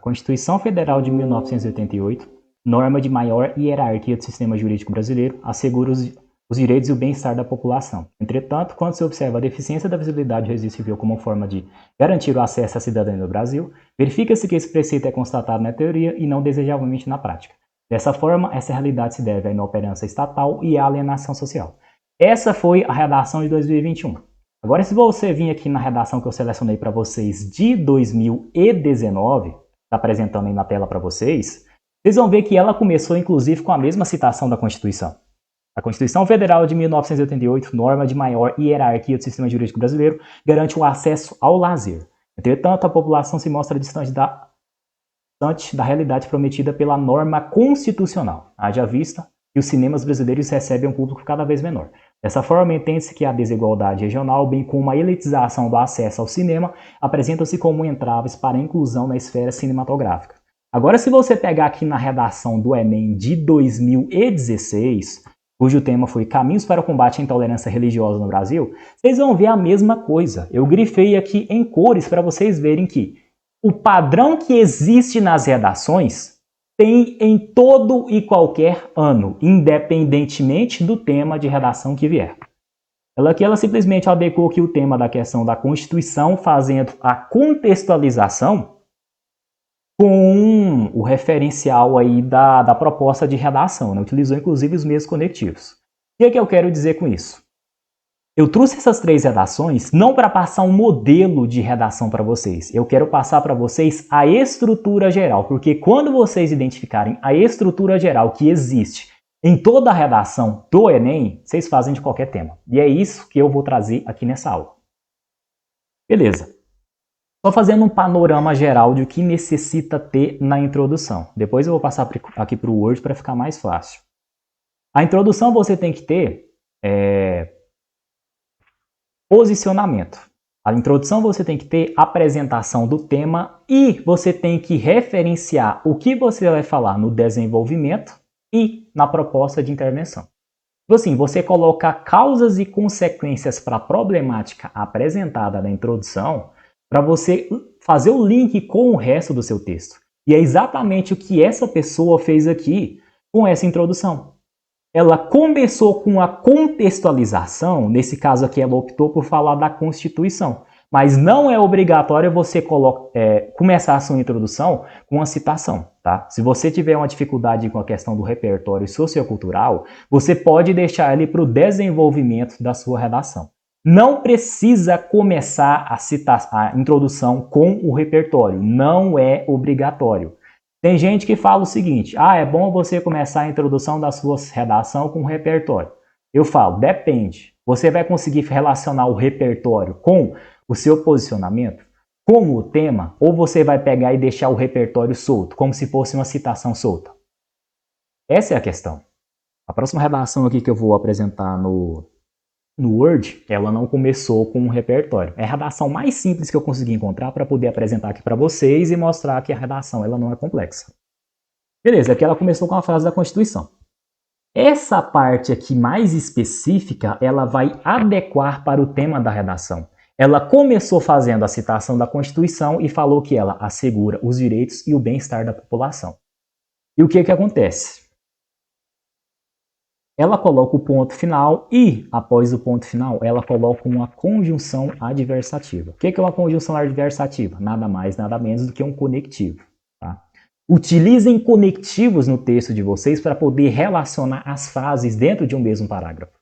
Constituição Federal de 1988, norma de maior hierarquia do sistema jurídico brasileiro, assegura os direitos e o bem-estar da população. Entretanto, quando se observa a deficiência da visibilidade do registro civil como forma de garantir o acesso à cidadania no Brasil, verifica-se que esse preceito é constatado na teoria e não desejavelmente na prática. Dessa forma, essa realidade se deve à inoperância estatal e à alienação social. Essa foi a redação de 2021. Agora, se você vir aqui na redação que eu selecionei para vocês de 2019, está apresentando aí na tela para vocês, vocês vão ver que ela começou, inclusive, com a mesma citação da Constituição. A Constituição Federal de 1988, norma de maior hierarquia do sistema jurídico brasileiro, garante o acesso ao lazer. Entretanto, a população se mostra distante da realidade prometida pela norma constitucional. Haja vista que os cinemas brasileiros recebem um público cada vez menor. Dessa forma, entende-se que a desigualdade regional, bem como a elitização do acesso ao cinema, apresentam-se como entraves para a inclusão na esfera cinematográfica. Agora, se você pegar aqui na redação do Enem de 2016, cujo tema foi Caminhos para o Combate à Intolerância Religiosa no Brasil, vocês vão ver a mesma coisa. Eu grifei aqui em cores para vocês verem que o padrão que existe nas redações tem em todo e qualquer ano, independentemente do tema de redação que vier. Ela simplesmente adequou aqui o tema da questão da Constituição, fazendo a contextualização com o referencial aí da proposta de redação, né? Utilizou inclusive os mesmos conectivos. O que eu quero dizer com isso? Eu trouxe essas 3 redações não para passar um modelo de redação para vocês. Eu quero passar para vocês a estrutura geral, porque quando vocês identificarem a estrutura geral que existe em toda a redação do Enem, vocês fazem de qualquer tema. E é isso que eu vou trazer aqui nessa aula. Beleza. Só fazendo um panorama geral de o que necessita ter na introdução. Depois eu vou passar aqui para o Word para ficar mais fácil. A introdução você tem que ter posicionamento. A introdução você tem que ter apresentação do tema e você tem que referenciar o que você vai falar no desenvolvimento e na proposta de intervenção. Tipo assim, você colocar causas e consequências para a problemática apresentada na introdução para você fazer o link com o resto do seu texto. E é exatamente o que essa pessoa fez aqui com essa introdução. Ela começou com a contextualização, nesse caso aqui ela optou por falar da Constituição. Mas não é obrigatório você começar a sua introdução com uma citação, tá? Se você tiver uma dificuldade com a questão do repertório sociocultural, você pode deixar ele para o desenvolvimento da sua redação. Não precisa começar a introdução com o repertório, não é obrigatório. Tem gente que fala o seguinte, é bom você começar a introdução da sua redação com o repertório. Eu falo, depende. Você vai conseguir relacionar o repertório com o seu posicionamento, com o tema, ou você vai pegar e deixar o repertório solto, como se fosse uma citação solta? Essa é a questão. A próxima redação aqui que eu vou apresentar no Word, ela não começou com um repertório. É a redação mais simples que eu consegui encontrar para poder apresentar aqui para vocês e mostrar que a redação ela não é complexa. Beleza, aqui ela começou com a frase da Constituição. Essa parte aqui mais específica, ela vai adequar para o tema da redação. Ela começou fazendo a citação da Constituição e falou que ela assegura os direitos e o bem-estar da população. E o que acontece? Ela coloca o ponto final e, após o ponto final, ela coloca uma conjunção adversativa. O que é uma conjunção adversativa? Nada mais, nada menos do que um conectivo. Tá? Utilizem conectivos no texto de vocês para poder relacionar as frases dentro de um mesmo parágrafo.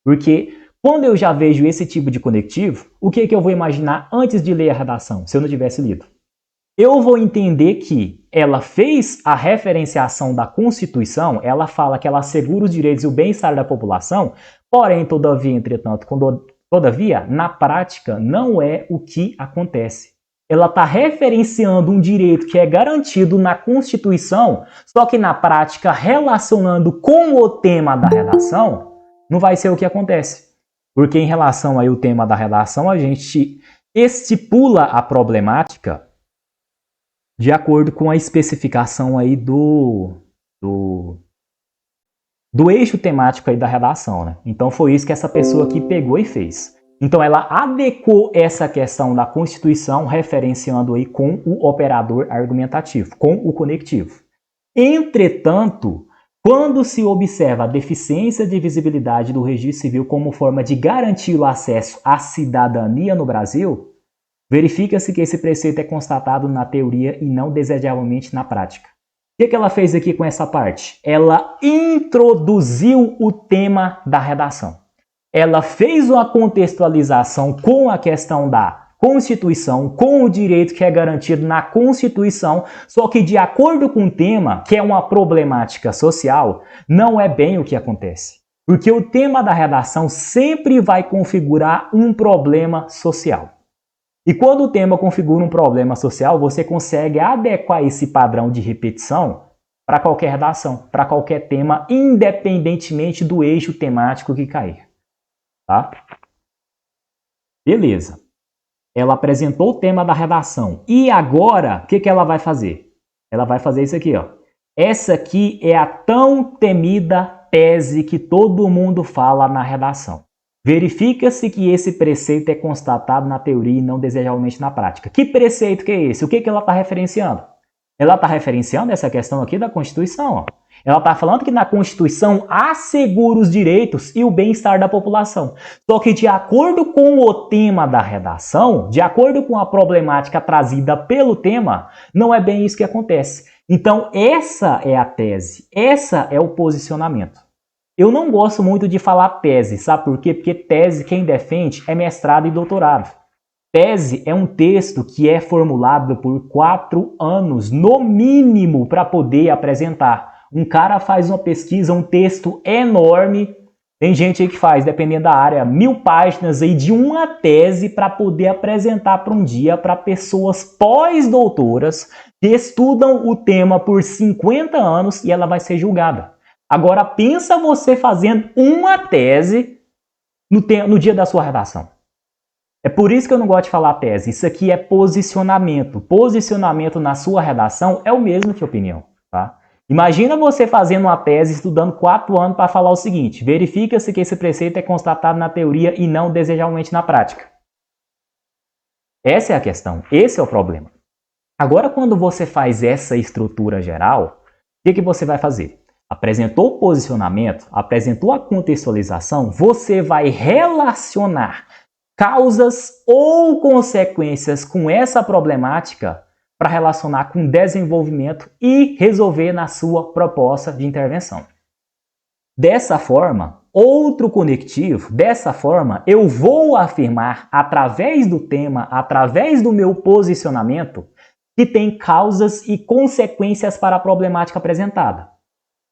Porque quando eu já vejo esse tipo de conectivo, o que eu vou imaginar antes de ler a redação, se eu não tivesse lido? Eu vou entender que ela fez a referenciação da Constituição, ela fala que ela assegura os direitos e o bem-estar da população, porém, todavia, entretanto, todavia, na prática, não é o que acontece. Ela está referenciando um direito que é garantido na Constituição, só que na prática, relacionando com o tema da redação, não vai ser o que acontece. Porque em relação aí ao tema da redação, a gente estipula a problemática de acordo com a especificação aí do eixo temático aí da redação, né? Então foi isso que essa pessoa aqui pegou e fez. Então ela adequou essa questão da Constituição referenciando aí com o operador argumentativo, com o conectivo. Entretanto, quando se observa a deficiência de visibilidade do registro civil como forma de garantir o acesso à cidadania no Brasil, verifica-se que esse preceito é constatado na teoria e não desejavelmente na prática. O que ela fez aqui com essa parte? Ela introduziu o tema da redação. Ela fez uma contextualização com a questão da Constituição, com o direito que é garantido na Constituição, só que de acordo com o tema, que é uma problemática social, não é bem o que acontece. Porque o tema da redação sempre vai configurar um problema social. E quando o tema configura um problema social, você consegue adequar esse padrão de repetição para qualquer redação, para qualquer tema, independentemente do eixo temático que cair. Tá? Beleza. Ela apresentou o tema da redação. E agora, o que ela vai fazer? Ela vai fazer isso aqui, ó. Essa aqui é a tão temida tese que todo mundo fala na redação. Verifica-se que esse preceito é constatado na teoria e não desejavelmente na prática. Que preceito que é esse? O que ela está referenciando? Ela está referenciando essa questão aqui da Constituição. Ó. Ela está falando que na Constituição assegura os direitos e o bem-estar da população. Só que de acordo com o tema da redação, de acordo com a problemática trazida pelo tema, não é bem isso que acontece. Então essa é a tese, essa é o posicionamento. Eu não gosto muito de falar tese, sabe por quê? Porque tese, quem defende, é mestrado e doutorado. Tese é um texto que é formulado por 4 anos, no mínimo, para poder apresentar. Um cara faz uma pesquisa, um texto enorme, tem gente aí que faz, dependendo da área, 1000 páginas aí de uma tese para poder apresentar para um dia para pessoas pós-doutoras que estudam o tema por 50 anos e ela vai ser julgada. Agora pensa você fazendo uma tese no dia da sua redação. É por isso que eu não gosto de falar tese. Isso aqui é posicionamento. Posicionamento na sua redação é o mesmo que opinião. Tá? Imagina você fazendo uma tese, estudando 4 anos para falar o seguinte: verifica-se que esse preceito é constatado na teoria e não desejavelmente na prática. Essa é a questão. Esse é o problema. Agora, quando você faz essa estrutura geral, o que você vai fazer? Apresentou o posicionamento, apresentou a contextualização, você vai relacionar causas ou consequências com essa problemática para relacionar com desenvolvimento e resolver na sua proposta de intervenção. Dessa forma, outro conectivo, dessa forma, eu vou afirmar através do tema, através do meu posicionamento, que tem causas e consequências para a problemática apresentada.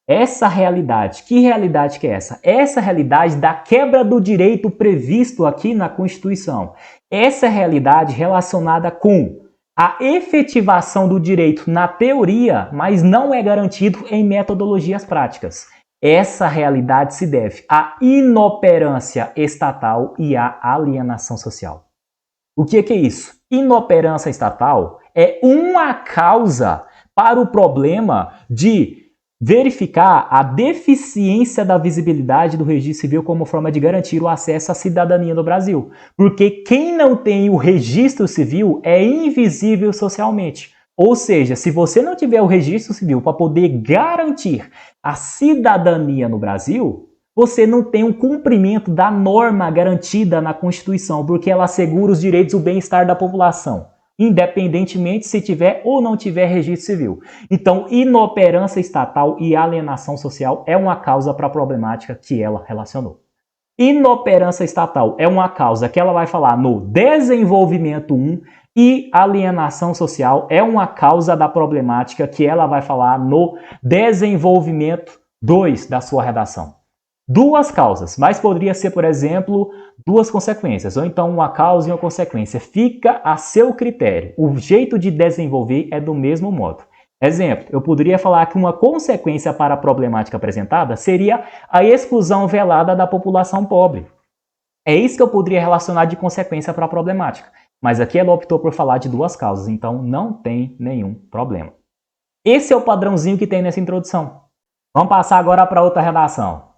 Essa realidade, que realidade que é essa? Essa realidade da quebra do direito previsto aqui na Constituição. Essa realidade relacionada com a efetivação do direito na teoria, mas não é garantido em metodologias práticas. Essa realidade se deve à inoperância estatal e à alienação social. O que é isso? Inoperância estatal é uma causa para o problema de verificar a deficiência da visibilidade do registro civil como forma de garantir o acesso à cidadania no Brasil. Porque quem não tem o registro civil é invisível socialmente. Ou seja, se você não tiver o registro civil para poder garantir a cidadania no Brasil, você não tem um cumprimento da norma garantida na Constituição, porque ela assegura os direitos e o bem-estar da população, independentemente se tiver ou não tiver registro civil. Então, inoperância estatal e alienação social é uma causa para a problemática que ela relacionou. Inoperância estatal é uma causa que ela vai falar no desenvolvimento 1 e alienação social é uma causa da problemática que ela vai falar no desenvolvimento 2 da sua redação. 2 causas, mas poderia ser, por exemplo, 2 consequências, ou então uma causa e uma consequência. Fica a seu critério. O jeito de desenvolver é do mesmo modo. Exemplo, eu poderia falar que uma consequência para a problemática apresentada seria a exclusão velada da população pobre. É isso que eu poderia relacionar de consequência para a problemática. Mas aqui ela optou por falar de 2 causas, então não tem nenhum problema. Esse é o padrãozinho que tem nessa introdução. Vamos passar agora para outra redação.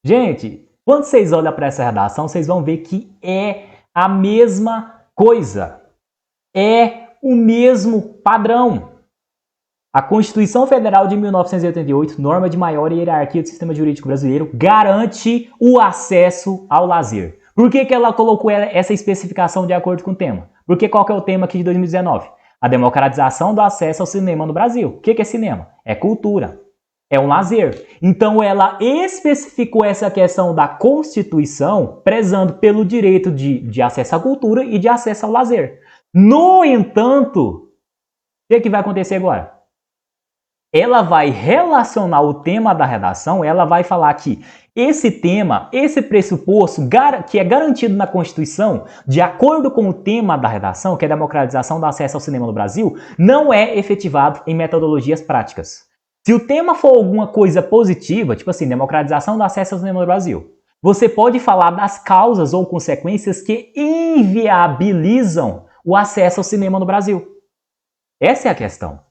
Gente, quando vocês olham para essa redação, vocês vão ver que é a mesma coisa. É o mesmo padrão. A Constituição Federal de 1988, norma de maior hierarquia do sistema jurídico brasileiro, garante o acesso ao lazer. Por que ela colocou essa especificação de acordo com o tema? Porque qual que é o tema aqui de 2019? A democratização do acesso ao cinema no Brasil. O que é cinema? É cultura. É um lazer. Então ela especificou essa questão da Constituição, prezando pelo direito de acesso à cultura e de acesso ao lazer. No entanto, o que vai acontecer agora? Ela vai relacionar o tema da redação, ela vai falar que esse tema, esse pressuposto que é garantido na Constituição, de acordo com o tema da redação, que é a democratização do acesso ao cinema no Brasil, não é efetivado em metodologias práticas. Se o tema for alguma coisa positiva, tipo assim, democratização do acesso ao cinema no Brasil, você pode falar das causas ou consequências que inviabilizam o acesso ao cinema no Brasil. Essa é a questão.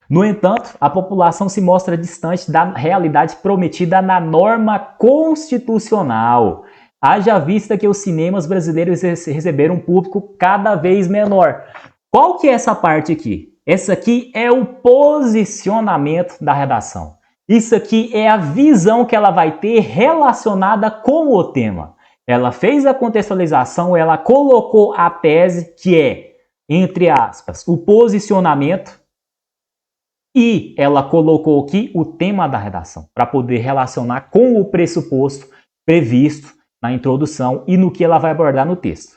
No entanto, a população se mostra distante da realidade prometida na norma constitucional. Haja vista que os cinemas brasileiros receberam um público cada vez menor. Qual que é essa parte aqui? Essa aqui é o posicionamento da redação. Isso aqui é a visão que ela vai ter relacionada com o tema. Ela fez a contextualização, ela colocou a tese, que é, entre aspas, o posicionamento, e ela colocou aqui o tema da redação, para poder relacionar com o pressuposto previsto na introdução e no que ela vai abordar no texto.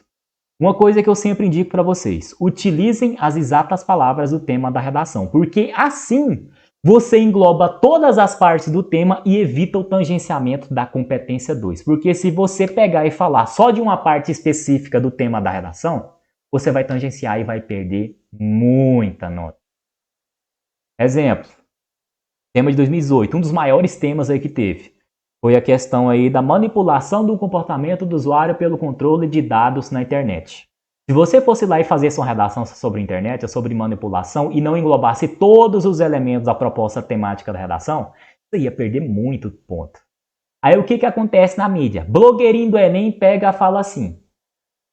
Uma coisa que eu sempre indico para vocês, utilizem as exatas palavras do tema da redação, porque assim você engloba todas as partes do tema e evita o tangenciamento da competência 2. Porque se você pegar e falar só de uma parte específica do tema da redação, você vai tangenciar e vai perder muita nota. Exemplo, tema de 2018, um dos maiores temas aí que teve, foi a questão aí da manipulação do comportamento do usuário pelo controle de dados na internet. Se você fosse lá e fizesse uma redação sobre internet, sobre manipulação, e não englobasse todos os elementos da proposta temática da redação, você ia perder muito ponto. Aí o que acontece na mídia? Blogueirinho do Enem pega e fala assim,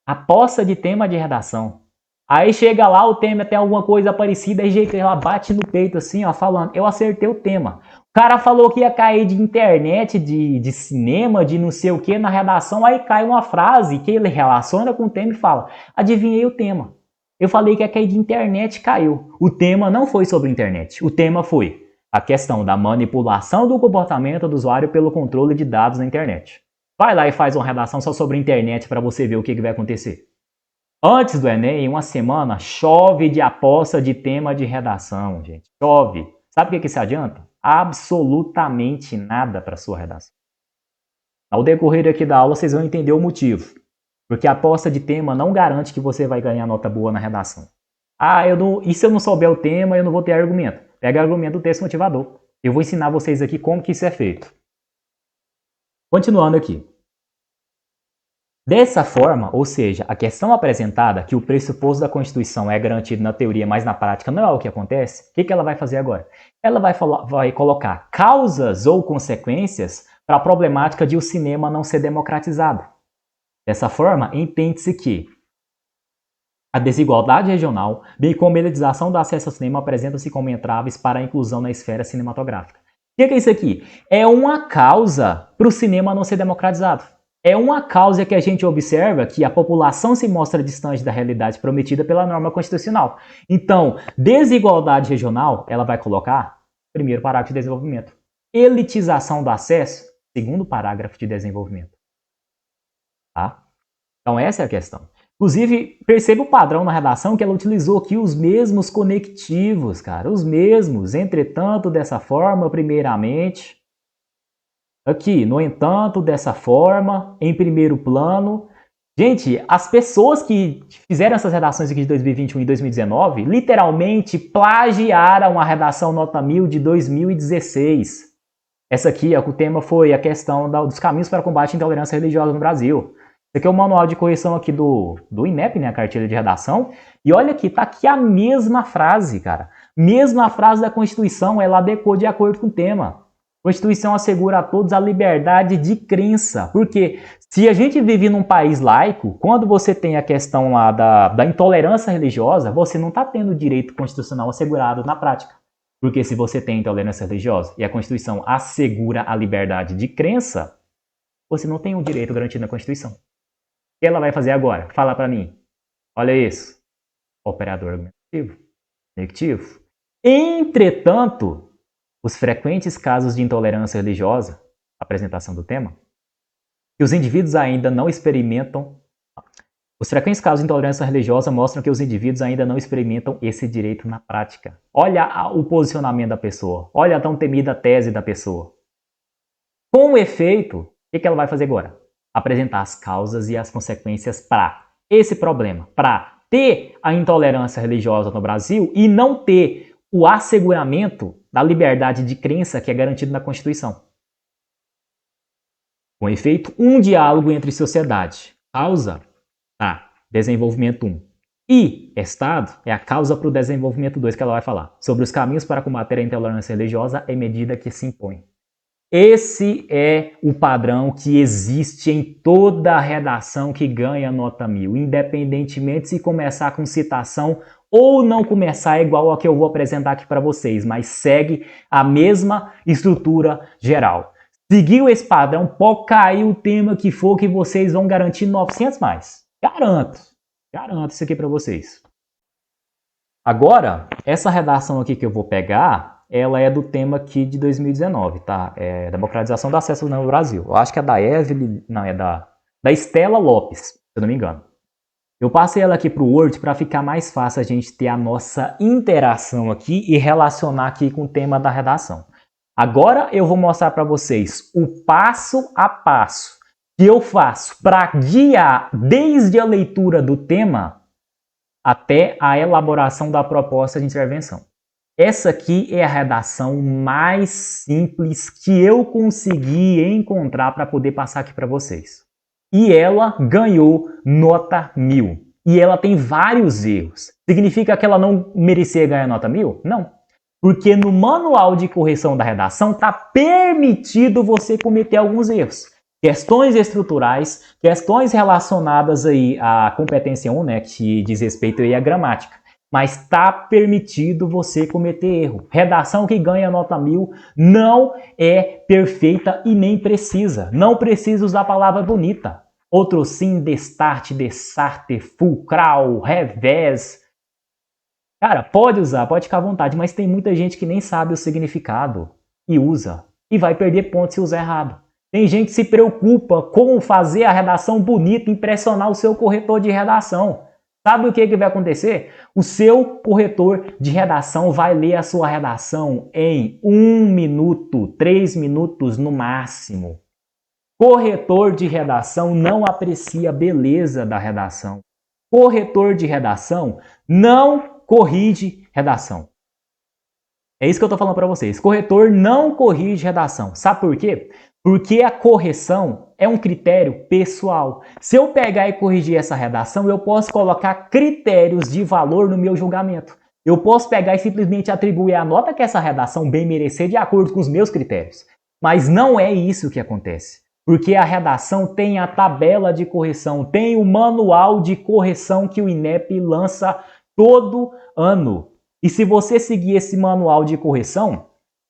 aposta de tema de redação. Aí chega lá, o tema tem alguma coisa parecida, aí ela bate no peito assim, ó, falando, eu acertei o tema. O cara falou que ia cair de internet, de cinema, de não sei o que na redação, aí cai uma frase que ele relaciona com o tema e fala, adivinhei o tema. Eu falei que ia cair de internet, caiu. O tema não foi sobre internet, o tema foi a questão da manipulação do comportamento do usuário pelo controle de dados na internet. Vai lá e faz uma redação só sobre internet para você ver o que vai acontecer. Antes do Enem, uma semana, chove de aposta de tema de redação, gente. Chove. Sabe o que se adianta? Absolutamente nada para sua redação. Ao decorrer aqui da aula, vocês vão entender o motivo. Porque a aposta de tema não garante que você vai ganhar nota boa na redação. E se eu não souber o tema, eu não vou ter argumento. Pega o argumento do texto motivador. Eu vou ensinar vocês aqui como que isso é feito. Continuando aqui. Dessa forma, ou seja, a questão apresentada, que o pressuposto da Constituição é garantido na teoria, mas na prática não é o que acontece, o que ela vai fazer agora? Ela vai colocar causas ou consequências para a problemática de o cinema não ser democratizado. Dessa forma, entende-se que a desigualdade regional, bem como a elitização do acesso ao cinema, apresentam-se como entraves para a inclusão na esfera cinematográfica. O que é isso aqui? É uma causa para o cinema não ser democratizado. É uma causa que a gente observa que a população se mostra distante da realidade prometida pela norma constitucional. Então, desigualdade regional, ela vai colocar, primeiro parágrafo de desenvolvimento. Elitização do acesso, segundo parágrafo de desenvolvimento. Tá? Então, essa é a questão. Inclusive, perceba o padrão na redação que ela utilizou aqui os mesmos conectivos, cara. Os mesmos. Entretanto, dessa forma, primeiramente... Aqui, no entanto, dessa forma, em primeiro plano. Gente, as pessoas que fizeram essas redações aqui de 2021 e 2019, literalmente plagiaram a redação nota 1000 de 2016. Essa aqui, o tema foi a questão dos caminhos para combate à intolerância religiosa no Brasil. Esse aqui é o manual de correção aqui do INEP, né, a cartilha de redação. E olha aqui, tá aqui a mesma frase, cara. Mesma frase da Constituição, ela adequou de acordo com o tema. Constituição assegura a todos a liberdade de crença. Porque se a gente vive num país laico, quando você tem a questão lá da intolerância religiosa, você não está tendo o direito constitucional assegurado na prática. Porque se você tem intolerância religiosa e a Constituição assegura a liberdade de crença, você não tem um direito garantido na Constituição. O que ela vai fazer agora? Fala para mim. Olha isso. Operador argumentativo. Negativo. Entretanto, os frequentes casos de intolerância religiosa, apresentação do tema, que os indivíduos ainda não experimentam. Os frequentes casos de intolerância religiosa mostram que os indivíduos ainda não experimentam esse direito na prática. Olha o posicionamento da pessoa. Olha a tão temida tese da pessoa. Com efeito, o que ela vai fazer agora? Apresentar as causas e as consequências para esse problema, para ter a intolerância religiosa no Brasil e não ter o asseguramento da liberdade de crença que é garantido na Constituição. Com efeito, um diálogo entre sociedade, causa, desenvolvimento 1, e Estado é a causa para o desenvolvimento 2 que ela vai falar, sobre os caminhos para combater a intolerância religiosa em medida que se impõe. Esse é o padrão que existe em toda a redação que ganha nota 1000, independentemente se começar com citação ou não começar igual ao que eu vou apresentar aqui para vocês, mas segue a mesma estrutura geral. Seguiu esse padrão, pode cair o tema que for que vocês vão garantir 900 mais. Garanto isso aqui para vocês. Agora, essa redação aqui que eu vou pegar, ela é do tema aqui de 2019, tá? É Democratização do Acesso no Brasil. Eu acho que é da Evelyn, não, é da Estela Lopes, se eu não me engano. Eu passei ela aqui para o Word para ficar mais fácil a gente ter a nossa interação aqui e relacionar aqui com o tema da redação. Agora eu vou mostrar para vocês o passo a passo que eu faço para guiar desde a leitura do tema até a elaboração da proposta de intervenção. Essa aqui é a redação mais simples que eu consegui encontrar para poder passar aqui para vocês. E ela ganhou nota 1000. E ela tem vários erros. Significa que ela não merecia ganhar nota 1000? Não. Porque no manual de correção da redação está permitido você cometer alguns erros. Questões estruturais, questões relacionadas aí à competência 1, né, que diz respeito aí à gramática. Mas está permitido você cometer erro. Redação que ganha nota 1000 não é perfeita e nem precisa. Não precisa usar a palavra bonita. Outro sim, destarte, dessarte, fulcral, revés. Cara, pode usar, pode ficar à vontade, mas tem muita gente que nem sabe o significado e usa. E vai perder ponto se usar errado. Tem gente que se preocupa com fazer a redação bonita, impressionar o seu corretor de redação. Sabe o que vai acontecer? O seu corretor de redação vai ler a sua redação em 1 minuto, 3 minutos no máximo. Corretor de redação não aprecia a beleza da redação. Corretor de redação não corrige redação. É isso que eu estou falando para vocês. Corretor não corrige redação. Sabe por quê? Porque a correção é um critério pessoal. Se eu pegar e corrigir essa redação, eu posso colocar critérios de valor no meu julgamento. Eu posso pegar e simplesmente atribuir a nota que essa redação bem merecer de acordo com os meus critérios. Mas não é isso que acontece. Porque a redação tem a tabela de correção, tem o manual de correção que o INEP lança todo ano. E se você seguir esse manual de correção,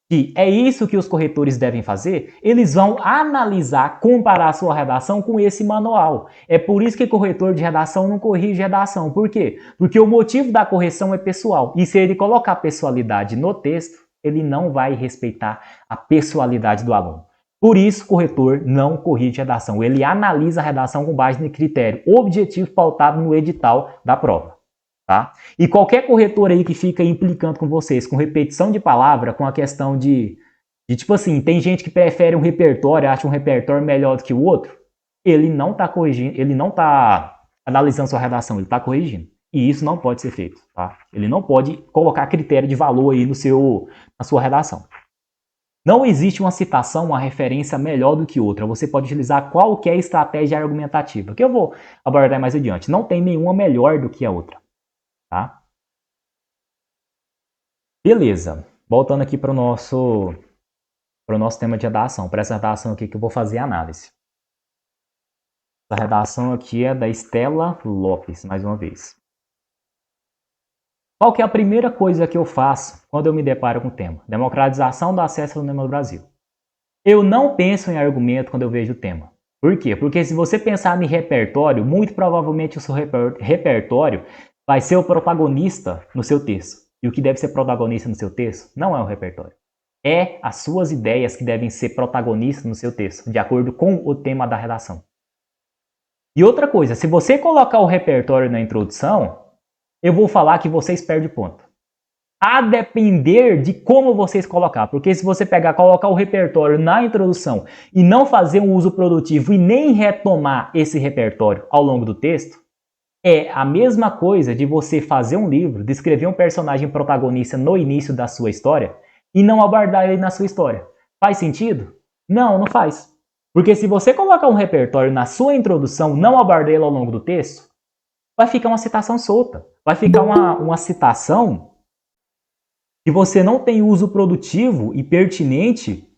que é isso que os corretores devem fazer, eles vão analisar, comparar a sua redação com esse manual. É por isso que corretor de redação não corrige redação. Por quê? Porque o motivo da correção é pessoal. E se ele colocar pessoalidade no texto, ele não vai respeitar a pessoalidade do aluno. Por isso, o corretor não corrige redação. Ele analisa a redação com base no critério objetivo pautado no edital da prova. Tá? E qualquer corretor aí que fica implicando com vocês com repetição de palavra, com a questão de tipo assim, tem gente que prefere um repertório, acha um repertório melhor do que o outro, ele não está corrigindo, ele não está analisando sua redação, ele está corrigindo. E isso não pode ser feito. Tá? Ele não pode colocar critério de valor aí na sua redação. Não existe uma citação, uma referência melhor do que outra. Você pode utilizar qualquer estratégia argumentativa, que eu vou abordar mais adiante. Não tem nenhuma melhor do que a outra. Tá? Beleza. Voltando aqui para o nosso para o nosso tema de redação. Para essa redação aqui que eu vou fazer a análise. Essa redação aqui é da Estela Lopes, mais uma vez. Qual que é a primeira coisa que eu faço quando eu me deparo com o tema? Democratização do acesso ao cinema no Brasil. Eu não penso em argumento quando eu vejo o tema. Por quê? Porque se você pensar em repertório, muito provavelmente o seu repertório vai ser o protagonista no seu texto. E o que deve ser protagonista no seu texto não é o repertório. É as suas ideias que devem ser protagonistas no seu texto, de acordo com o tema da redação. E outra coisa, se você colocar o repertório na introdução, eu vou falar que vocês perdem ponto. A depender de como vocês colocar. Porque se você colocar o repertório na introdução e não fazer um uso produtivo e nem retomar esse repertório ao longo do texto, é a mesma coisa de você fazer um livro, descrever um personagem protagonista no início da sua história e não abordar ele na sua história. Faz sentido? Não, não faz. Porque se você colocar um repertório na sua introdução, não abordar ele ao longo do texto, vai ficar uma citação solta. Vai ficar uma citação que você não tem uso produtivo e pertinente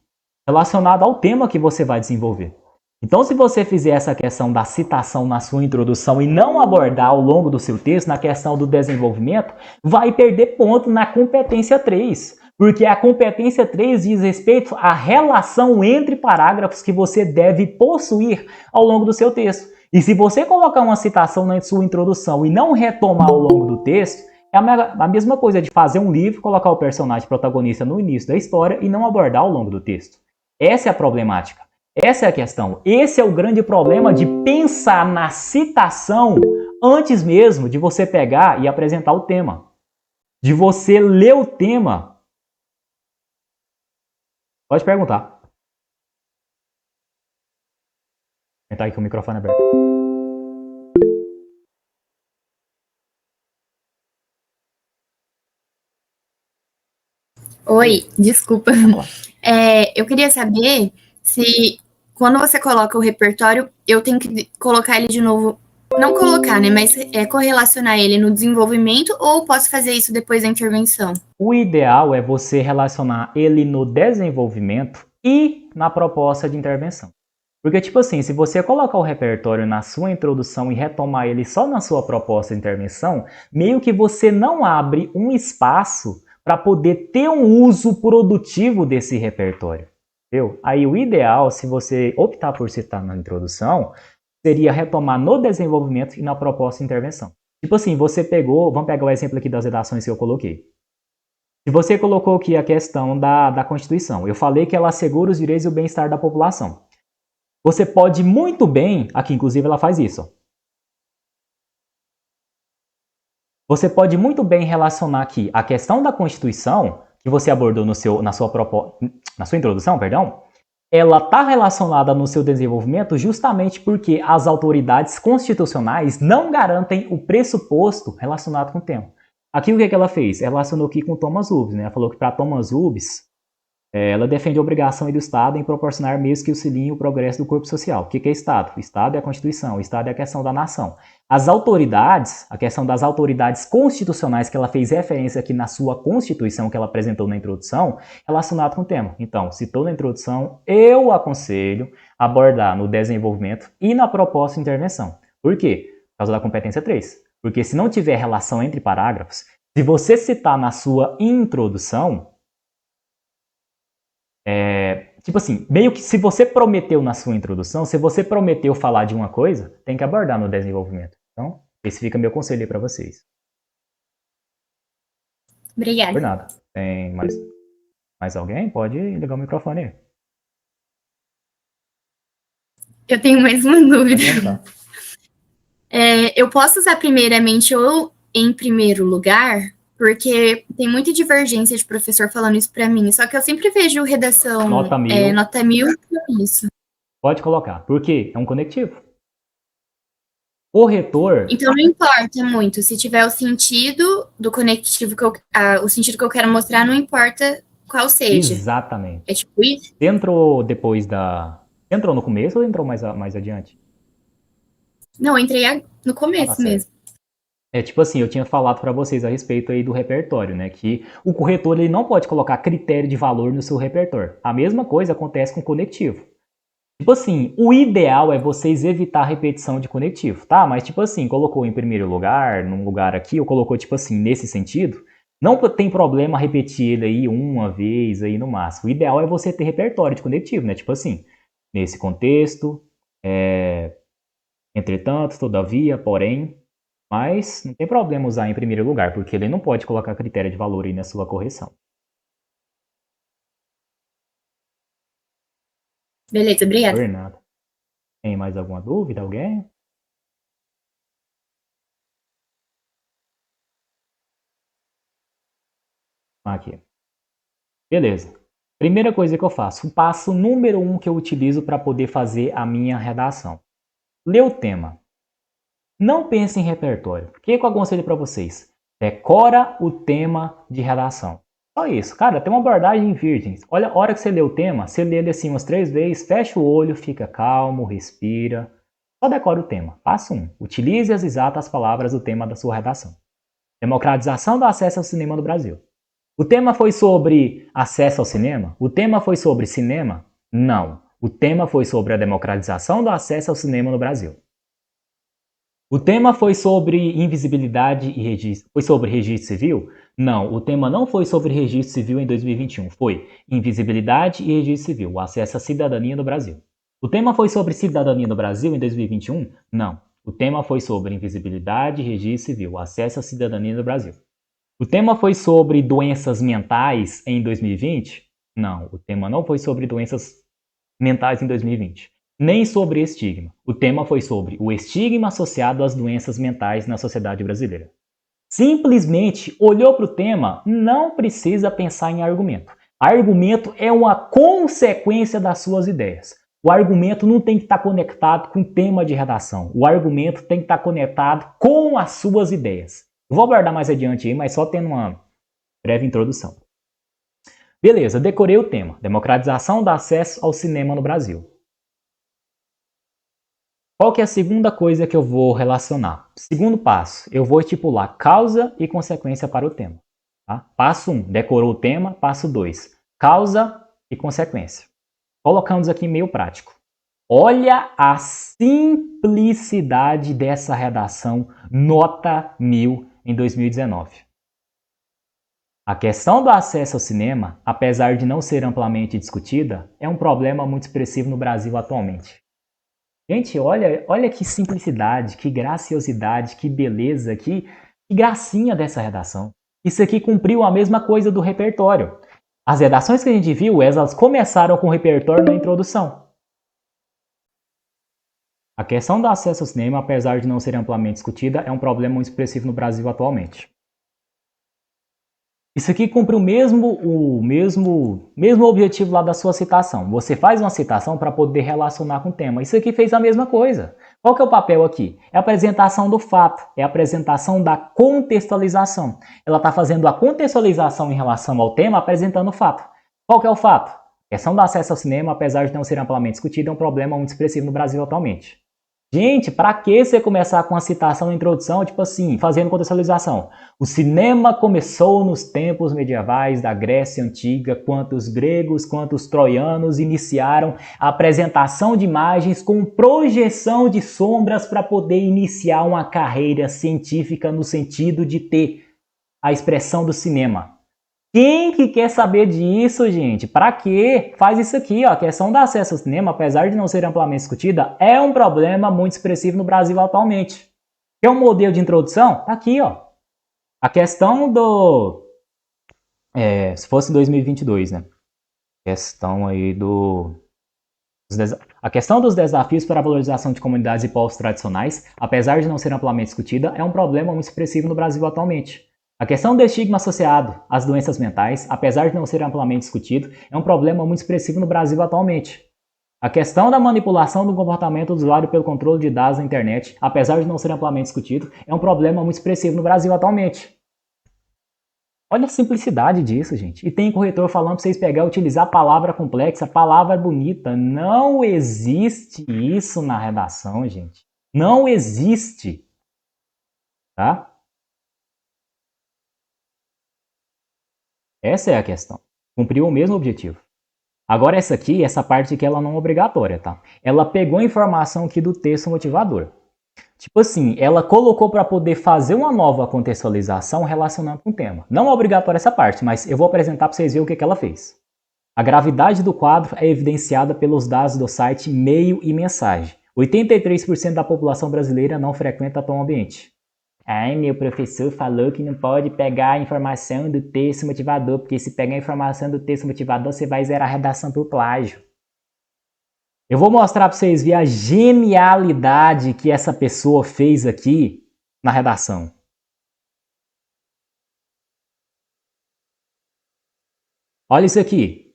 relacionado ao tema que você vai desenvolver. Então, se você fizer essa questão da citação na sua introdução e não abordar ao longo do seu texto, na questão do desenvolvimento, vai perder ponto na competência 3. Porque a competência 3 diz respeito à relação entre parágrafos que você deve possuir ao longo do seu texto. E se você colocar uma citação na sua introdução e não retomar ao longo do texto, é a mesma coisa de fazer um livro, colocar o personagem protagonista no início da história e não abordar ao longo do texto. Essa é a problemática. Essa é a questão. Esse é o grande problema de pensar na citação antes mesmo de você pegar e apresentar o tema. De você ler o tema. Pode perguntar. Tá aí com o microfone aberto. Oi, desculpa. Eu queria saber se quando você coloca o repertório, eu tenho que colocar ele de novo. Não colocar, né? Mas correlacionar ele no desenvolvimento ou posso fazer isso depois da intervenção? O ideal é você relacionar ele no desenvolvimento e na proposta de intervenção. Porque, tipo assim, se você colocar o repertório na sua introdução e retomar ele só na sua proposta de intervenção, meio que você não abre um espaço para poder ter um uso produtivo desse repertório. Entendeu? Aí o ideal, se você optar por citar na introdução, seria retomar no desenvolvimento e na proposta de intervenção. Tipo assim, você pegou, vamos pegar o exemplo aqui das redações que eu coloquei. Se você colocou aqui a questão da Constituição, eu falei que ela assegura os direitos e o bem-estar da população. Você pode muito bem, aqui inclusive ela faz isso. Você pode muito bem relacionar aqui a questão da Constituição, que você abordou na sua introdução, perdão, ela está relacionada no seu desenvolvimento justamente porque as autoridades constitucionais não garantem o pressuposto relacionado com o tema. Aqui o que ela fez? Ela relacionou aqui com Thomas Hobbes, né? Ela falou que para Thomas Hobbes, ela defende a obrigação do Estado em proporcionar meios que auxiliem o progresso do corpo social. O que é Estado? O Estado é a Constituição, o Estado é a questão da nação. As autoridades, a questão das autoridades constitucionais que ela fez referência aqui na sua Constituição que ela apresentou na introdução, relacionado com o tema. Então, citou na introdução, eu aconselho abordar no desenvolvimento e na proposta de intervenção. Por quê? Por causa da competência 3. Porque se não tiver relação entre parágrafos, se você citar na sua introdução, tipo assim, meio que se você prometeu na sua introdução, se você prometeu falar de uma coisa, tem que abordar no desenvolvimento. Então, esse fica meu conselho aí para vocês. Obrigada. Por nada. Tem mais alguém? Pode ligar o microfone aí. Eu tenho mais uma dúvida. Eu posso usar primeiramente ou em primeiro lugar? Porque tem muita divergência de professor falando isso para mim. Só que eu sempre vejo redação nota 1000 com isso. Pode colocar. Por quê? É um conectivo. O retor... Então não importa muito. Se tiver o sentido do conectivo, o sentido que eu quero mostrar, não importa qual seja. Exatamente. É tipo isso? Entrou depois da... Entrou no começo ou entrou mais adiante? Não, eu entrei no começo mesmo. Tipo assim, eu tinha falado para vocês a respeito aí do repertório, né? Que o corretor ele não pode colocar critério de valor no seu repertório. A mesma coisa acontece com o conectivo. Tipo assim, o ideal é vocês evitar repetição de conectivo, tá? Mas tipo assim, colocou em primeiro lugar, num lugar aqui, ou colocou tipo assim, nesse sentido, não tem problema repetir ele aí uma vez aí no máximo. O ideal é você ter repertório de conectivo, né? Tipo assim, nesse contexto, entretanto, todavia, porém, mas não tem problema usar em primeiro lugar, porque ele não pode colocar critério de valor aí na sua correção. Beleza, obrigada. Por nada. Tem mais alguma dúvida, alguém? Aqui. Beleza. Primeira coisa que eu faço, o passo número 1 que eu utilizo para poder fazer a minha redação. Lê o tema. Não pense em repertório. O que eu aconselho para vocês? Decora o tema de redação. Só isso. Cara, tem uma abordagem virgem. Olha, a hora que você lê o tema, você lê ele assim umas 3 vezes, fecha o olho, fica calmo, respira. Só decora o tema. Passo 1. Utilize as exatas palavras do tema da sua redação. Democratização do acesso ao cinema no Brasil. O tema foi sobre acesso ao cinema? O tema foi sobre cinema? Não. O tema foi sobre a democratização do acesso ao cinema no Brasil. O tema foi sobre invisibilidade e registro. Foi sobre registro civil? Não. O tema não foi sobre registro civil em 2021. Foi invisibilidade e registro civil, o acesso à cidadania no Brasil. O tema foi sobre cidadania no Brasil em 2021? Não. O tema foi sobre invisibilidade e registro civil, o acesso à cidadania no Brasil. O tema foi sobre doenças mentais em 2020? Não, o tema não foi sobre doenças mentais em 2020. Nem sobre estigma. O tema foi sobre o estigma associado às doenças mentais na sociedade brasileira. Simplesmente olhou para o tema, não precisa pensar em argumento. Argumento é uma consequência das suas ideias. O argumento não tem que estar conectado com o tema de redação. O argumento tem que estar conectado com as suas ideias. Eu vou abordar mais adiante aí, mas só tendo uma breve introdução. Beleza, decorei o tema. Democratização do acesso ao cinema no Brasil. Qual que é a segunda coisa que eu vou relacionar? Segundo passo, eu vou estipular causa e consequência para o tema. Tá? Passo 1, decorou o tema. Passo 2, causa e consequência. Colocamos aqui meio prático. Olha a simplicidade dessa redação, nota 1000 em 2019. A questão do acesso ao cinema, apesar de não ser amplamente discutida, é um problema muito expressivo no Brasil atualmente. Gente, olha que simplicidade, que graciosidade, que beleza, que gracinha dessa redação. Isso aqui cumpriu a mesma coisa do repertório. As redações que a gente viu, elas começaram com o repertório na introdução. A questão do acesso ao cinema, apesar de não ser amplamente discutida, é um problema muito expressivo no Brasil atualmente. Isso aqui cumpre o mesmo objetivo lá da sua citação. Você faz uma citação para poder relacionar com o tema. Isso aqui fez a mesma coisa. Qual que é o papel aqui? É a apresentação do fato, é a apresentação da contextualização. Ela está fazendo a contextualização em relação ao tema, apresentando o fato. Qual que é o fato? A questão do acesso ao cinema, apesar de não ser amplamente discutida, é um problema muito expressivo no Brasil atualmente. Gente, para que você começar com a citação na introdução, tipo assim, fazendo contextualização? O cinema começou nos tempos medievais da Grécia Antiga, quando os gregos, quando os troianos iniciaram a apresentação de imagens com projeção de sombras para poder iniciar uma carreira científica no sentido de ter a expressão do cinema. Quem que quer saber disso, gente? Para quê? Faz isso aqui, ó. A questão do acesso ao cinema, apesar de não ser amplamente discutida, é um problema muito expressivo no Brasil atualmente. Quer um modelo de introdução? Tá aqui, ó. A questão do... se fosse 2022, né? Questão aí a questão dos desafios para a valorização de comunidades e povos tradicionais, apesar de não ser amplamente discutida, é um problema muito expressivo no Brasil atualmente. A questão do estigma associado às doenças mentais, apesar de não ser amplamente discutido, é um problema muito expressivo no Brasil atualmente. A questão da manipulação do comportamento do usuário pelo controle de dados na internet, apesar de não ser amplamente discutido, é um problema muito expressivo no Brasil atualmente. Olha a simplicidade disso, gente. E tem corretor falando para vocês pegar e utilizar palavra complexa, palavra bonita. Não existe isso na redação, gente. Não existe. Tá? Essa é a questão. Cumpriu o mesmo objetivo. Agora essa aqui, essa parte aqui, ela não é obrigatória, tá? Ela pegou a informação aqui do texto motivador. Tipo assim, ela colocou para poder fazer uma nova contextualização relacionando com o tema. Não é obrigatória essa parte, mas eu vou apresentar para vocês verem o que ela fez. A gravidade do quadro é evidenciada pelos dados do site Meio e Mensagem. 83% da população brasileira não frequenta tom ambiente. Ai, meu professor falou que não pode pegar a informação do texto motivador, porque se pegar a informação do texto motivador, você vai zerar a redação por plágio. Eu vou mostrar para vocês verem a genialidade que essa pessoa fez aqui na redação. Olha isso aqui.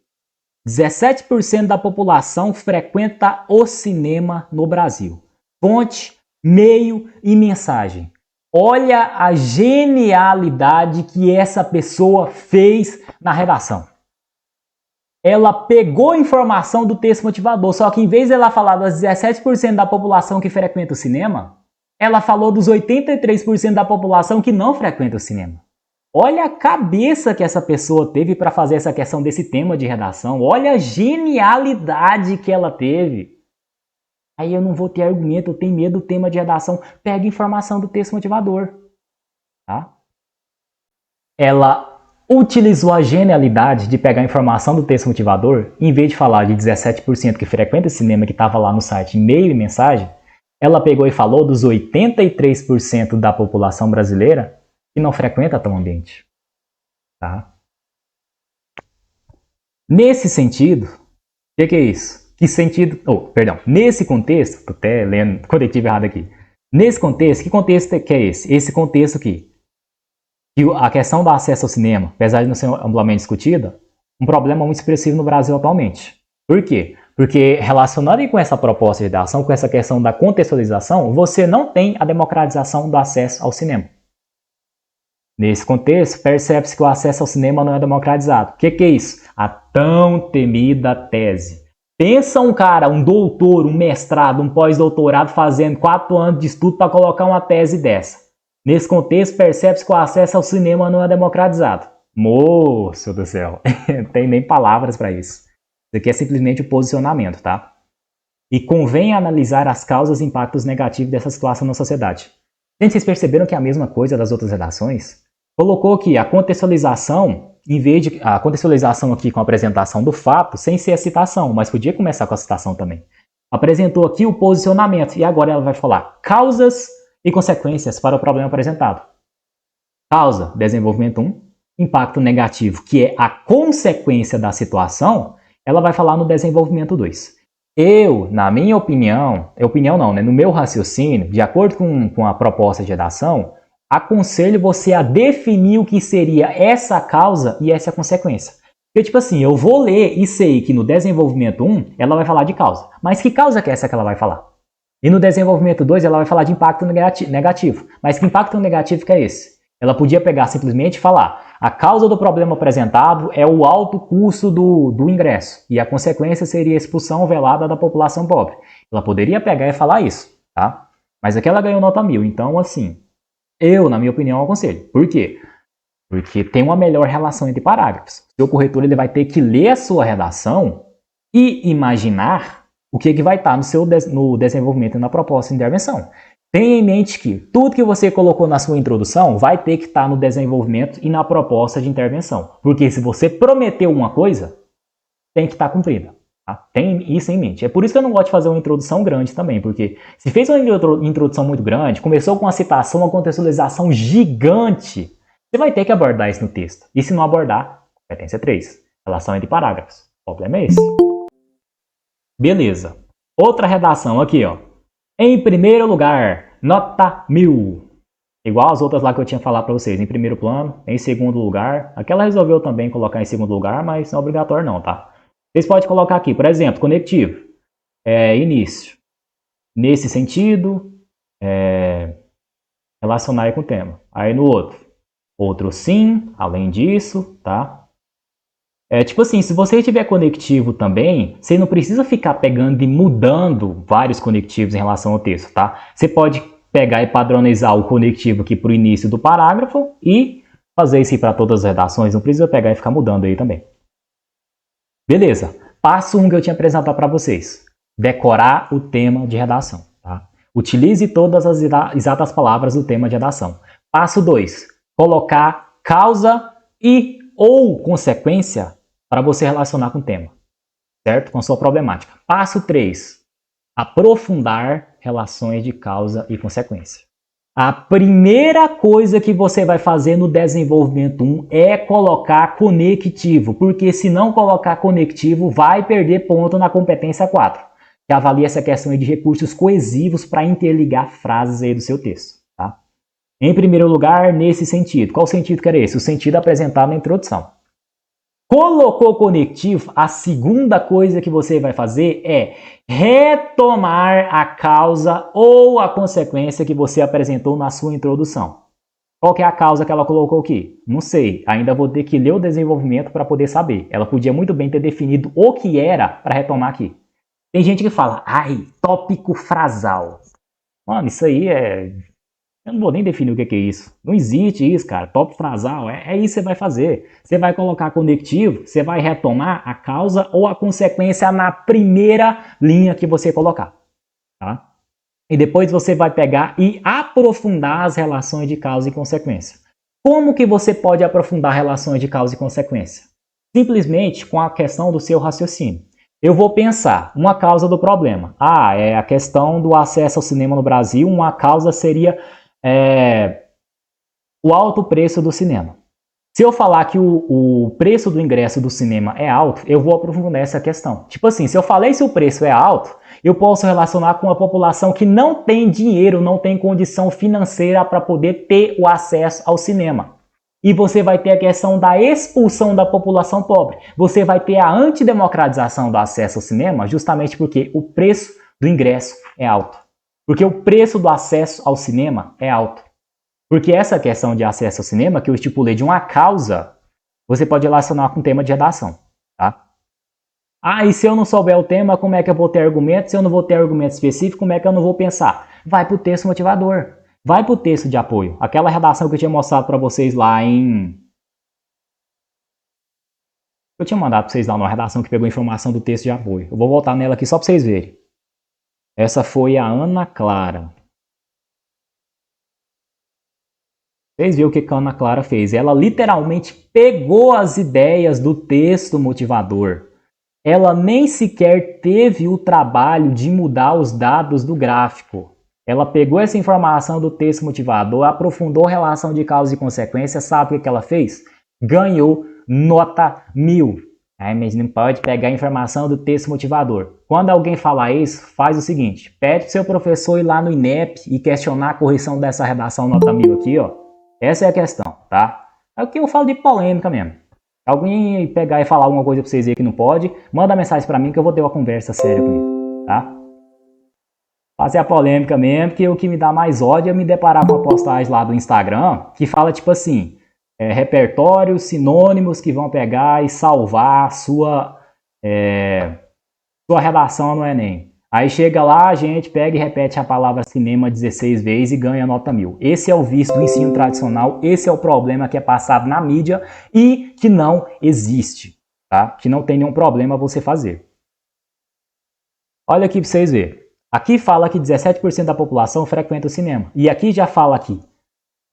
17% da população frequenta o cinema no Brasil. Fonte, Meio e Mensagem. Olha a genialidade que essa pessoa fez na redação. Ela pegou a informação do texto motivador, só que em vez de ela falar das 17% da população que frequenta o cinema, ela falou dos 83% da população que não frequenta o cinema. Olha a cabeça que essa pessoa teve para fazer essa questão desse tema de redação. Olha a genialidade que ela teve. Aí eu não vou ter argumento, eu tenho medo do tema de redação. Pega informação do texto motivador. Tá? Ela utilizou a genialidade de pegar a informação do texto motivador, em vez de falar de 17% que frequenta cinema que estava lá no site Meio e Mensagem, ela pegou e falou dos 83% da população brasileira que não frequenta tom ambiente. Tá? Nesse sentido, o que é isso? Que sentido... Nesse contexto, estou até lendo conectivo errado aqui. Nesse contexto, que contexto que é esse? Esse contexto aqui. Que a questão do acesso ao cinema, apesar de não ser amplamente discutida, um problema muito expressivo no Brasil atualmente. Por quê? Porque relacionado com essa proposta de redação, com essa questão da contextualização, você não tem a democratização do acesso ao cinema. Nesse contexto, percebe-se que o acesso ao cinema não é democratizado. O que é isso? A tão temida tese. Pensa um cara, um doutor, um mestrado, um pós-doutorado fazendo 4 anos de estudo para colocar uma tese dessa. Nesse contexto, percebe-se que o acesso ao cinema não é democratizado. Moço do céu, não tem nem palavras para isso. Isso aqui é simplesmente o posicionamento, tá? E convém analisar as causas e impactos negativos dessa situação na sociedade. Gente, vocês perceberam que é a mesma coisa das outras redações? Colocou aqui a contextualização, em vez de a contextualização aqui com a apresentação do fato, sem ser a citação, mas podia começar com a citação também. Apresentou aqui o posicionamento e agora ela vai falar causas e consequências para o problema apresentado. Causa, desenvolvimento 1. Impacto negativo, que é a consequência da situação, ela vai falar no desenvolvimento 2. Eu, na minha opinião, no meu raciocínio, de acordo com a proposta de redação, aconselho você a definir o que seria essa causa e essa consequência. Porque, tipo assim, eu vou ler e sei que no desenvolvimento 1, ela vai falar de causa. Mas que causa que é essa que ela vai falar? E no desenvolvimento 2, ela vai falar de impacto negativo. Mas que impacto negativo que é esse? Ela podia pegar simplesmente e falar a causa do problema apresentado é o alto custo do ingresso. E a consequência seria a expulsão velada da população pobre. Ela poderia pegar e falar isso, tá? Mas aqui ela ganhou nota 1000. Então, assim, eu, na minha opinião, aconselho. Por quê? Porque tem uma melhor relação entre parágrafos. O seu corretor ele vai ter que ler a sua redação e imaginar o que vai estar no desenvolvimento e na proposta de intervenção. Tenha em mente que tudo que você colocou na sua introdução vai ter que estar no desenvolvimento e na proposta de intervenção. Porque se você prometeu uma coisa, tem que estar cumprida. Tá? Tem isso em mente. É por isso que eu não gosto de fazer uma introdução grande também, porque se fez uma introdução muito grande, começou com uma citação, uma contextualização gigante, você vai ter que abordar isso no texto. E se não abordar, competência 3, relação entre parágrafos. O problema é esse. Beleza. Outra redação aqui, ó. Em primeiro lugar, nota 1000. Igual as outras lá que eu tinha falado para vocês. Em primeiro plano, em segundo lugar. Aqui ela resolveu também colocar em segundo lugar, mas não é obrigatório não, tá? Vocês podem colocar aqui, por exemplo, conectivo. Início. Nesse sentido, relacionar com o tema. Aí no outro sim, além disso, tá? Tipo assim, se você tiver conectivo também, você não precisa ficar pegando e mudando vários conectivos em relação ao texto, tá? Você pode pegar e padronizar o conectivo aqui para o início do parágrafo e fazer isso para todas as redações, não precisa pegar e ficar mudando aí também. Beleza. Passo 1 que eu tinha apresentado para vocês. Decorar o tema de redação. Tá? Utilize todas as exatas palavras do tema de redação. Passo 2. Colocar causa e ou consequência para você relacionar com o tema. Certo? Com sua problemática. Passo 3. Aprofundar relações de causa e consequência. A primeira coisa que você vai fazer no desenvolvimento 1 é colocar conectivo, porque se não colocar conectivo, vai perder ponto na competência 4, que avalia essa questão de recursos coesivos para interligar frases aí do seu texto. Tá? Em primeiro lugar, nesse sentido. Qual sentido que era esse? O sentido apresentado na introdução. Colocou conectivo, a segunda coisa que você vai fazer é retomar a causa ou a consequência que você apresentou na sua introdução. Qual que é a causa que ela colocou aqui? Não sei, ainda vou ter que ler o desenvolvimento para poder saber. Ela podia muito bem ter definido o que era para retomar aqui. Tem gente que fala, ai, tópico frasal. Mano, isso aí é... Eu não vou nem definir o que é isso. Não existe isso, cara. Tópico frasal, é isso que você vai fazer. Você vai colocar conectivo, você vai retomar a causa ou a consequência na primeira linha que você colocar. Tá? E depois você vai pegar e aprofundar as relações de causa e consequência. Como que você pode aprofundar relações de causa e consequência? Simplesmente com a questão do seu raciocínio. Eu vou pensar uma causa do problema. É a questão do acesso ao cinema no Brasil. Uma causa seria... o alto preço do cinema. Se eu falar que o preço do ingresso do cinema é alto, eu vou aprofundar essa questão. Tipo assim, se eu falei se o preço é alto, eu posso relacionar com a população que não tem dinheiro, não tem condição financeira para poder ter o acesso ao cinema. E você vai ter a questão da expulsão da população pobre. Você vai ter a antidemocratização do acesso ao cinema justamente porque o preço do ingresso é alto. Porque o preço do acesso ao cinema é alto. Porque essa questão de acesso ao cinema, que eu estipulei de uma causa, você pode relacionar com o tema de redação. Tá? E se eu não souber o tema, como é que eu vou ter argumento? Se eu não vou ter argumento específico, como é que eu não vou pensar? Vai para o texto motivador. Vai para o texto de apoio. Aquela redação que eu tinha mostrado para vocês lá em... Eu tinha mandado para vocês lá numa redação que pegou informação do texto de apoio. Eu vou voltar nela aqui só para vocês verem. Essa foi a Ana Clara. Vocês viram o que a Ana Clara fez? Ela literalmente pegou as ideias do texto motivador. Ela nem sequer teve o trabalho de mudar os dados do gráfico. Ela pegou essa informação do texto motivador, aprofundou a relação de causa e consequência. Sabe o que ela fez? Ganhou nota 1000. Mas não pode pegar a informação do texto motivador. Quando alguém falar isso, faz o seguinte. Pede para o seu professor ir lá no INEP e questionar a correção dessa redação nota 1000 aqui, ó. Essa é a questão, tá? É o que eu falo de polêmica mesmo. Alguém pegar e falar alguma coisa pra vocês aí que não pode, manda mensagem pra mim que eu vou ter uma conversa séria comigo, tá? Fazer a polêmica mesmo, que o que me dá mais ódio é me deparar com uma postagem lá do Instagram que fala tipo assim, repertórios, sinônimos que vão pegar e salvar sua redação no Enem. Aí chega lá, a gente pega e repete a palavra cinema 16 vezes e ganha nota 1000. Esse é o vício do ensino tradicional, esse é o problema que é passado na mídia e que não existe, tá? Que não tem nenhum problema você fazer. Olha aqui para vocês verem. Aqui fala que 17% da população frequenta o cinema. E aqui já fala aqui,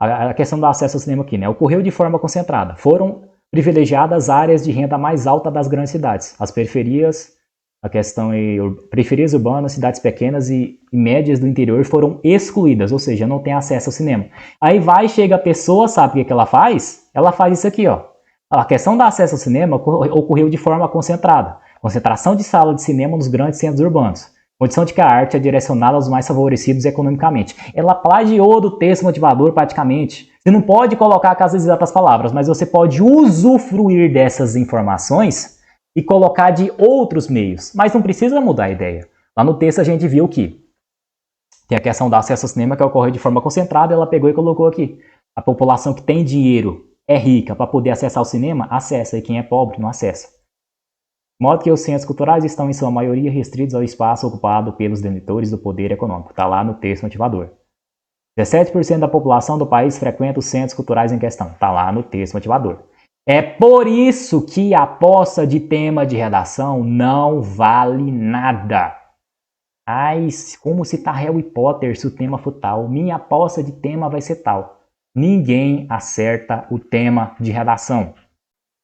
a questão do acesso ao cinema aqui, né? Ocorreu de forma concentrada. Foram privilegiadas áreas de renda mais alta das grandes cidades. As periferias... A questão é periferias urbanas, cidades pequenas e médias do interior foram excluídas, ou seja, não tem acesso ao cinema. Aí chega a pessoa, sabe o que ela faz? Ela faz isso aqui, ó. A questão do acesso ao cinema ocorreu de forma concentrada. Concentração de sala de cinema nos grandes centros urbanos. Condição de que a arte é direcionada aos mais favorecidos economicamente. Ela plagiou do texto motivador praticamente. Você não pode colocar as exatas palavras, mas você pode usufruir dessas informações e colocar de outros meios, mas não precisa mudar a ideia. Lá no texto a gente viu que tem a questão do acesso ao cinema que ocorre de forma concentrada, ela pegou e colocou aqui. A população que tem dinheiro, é rica, para poder acessar o cinema, acessa, e quem é pobre não acessa. De modo que os centros culturais estão em sua maioria restritos ao espaço ocupado pelos detentores do poder econômico. Está lá no texto motivador. 17% da população do país frequenta os centros culturais em questão. Está lá no texto motivador. É por isso que a aposta de tema de redação não vale nada. Ai, como citar Harry Potter se o tema for tal? Minha aposta de tema vai ser tal. Ninguém acerta o tema de redação.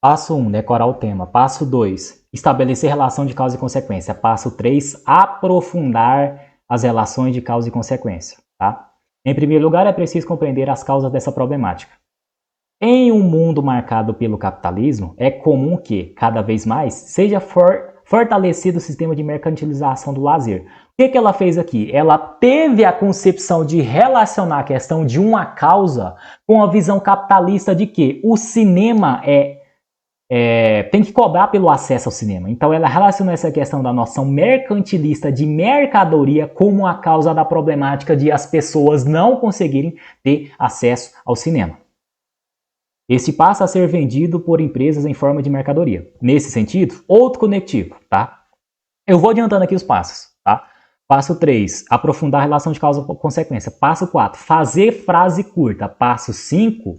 Passo 1, decorar o tema. Passo 2, estabelecer relação de causa e consequência. Passo 3, aprofundar as relações de causa e consequência. Tá? Em primeiro lugar, é preciso compreender as causas dessa problemática. Em um mundo marcado pelo capitalismo, é comum que, cada vez mais, seja fortalecido o sistema de mercantilização do lazer. O que ela fez aqui? Ela teve a concepção de relacionar a questão de uma causa com a visão capitalista de que o cinema tem que cobrar pelo acesso ao cinema. Então ela relacionou essa questão da noção mercantilista de mercadoria como a causa da problemática de as pessoas não conseguirem ter acesso ao cinema. Este passa a ser vendido por empresas em forma de mercadoria. Nesse sentido, outro conectivo, tá? Eu vou adiantando aqui os passos, tá? Passo 3, aprofundar a relação de causa e consequência. Passo 4, fazer frase curta. Passo 5,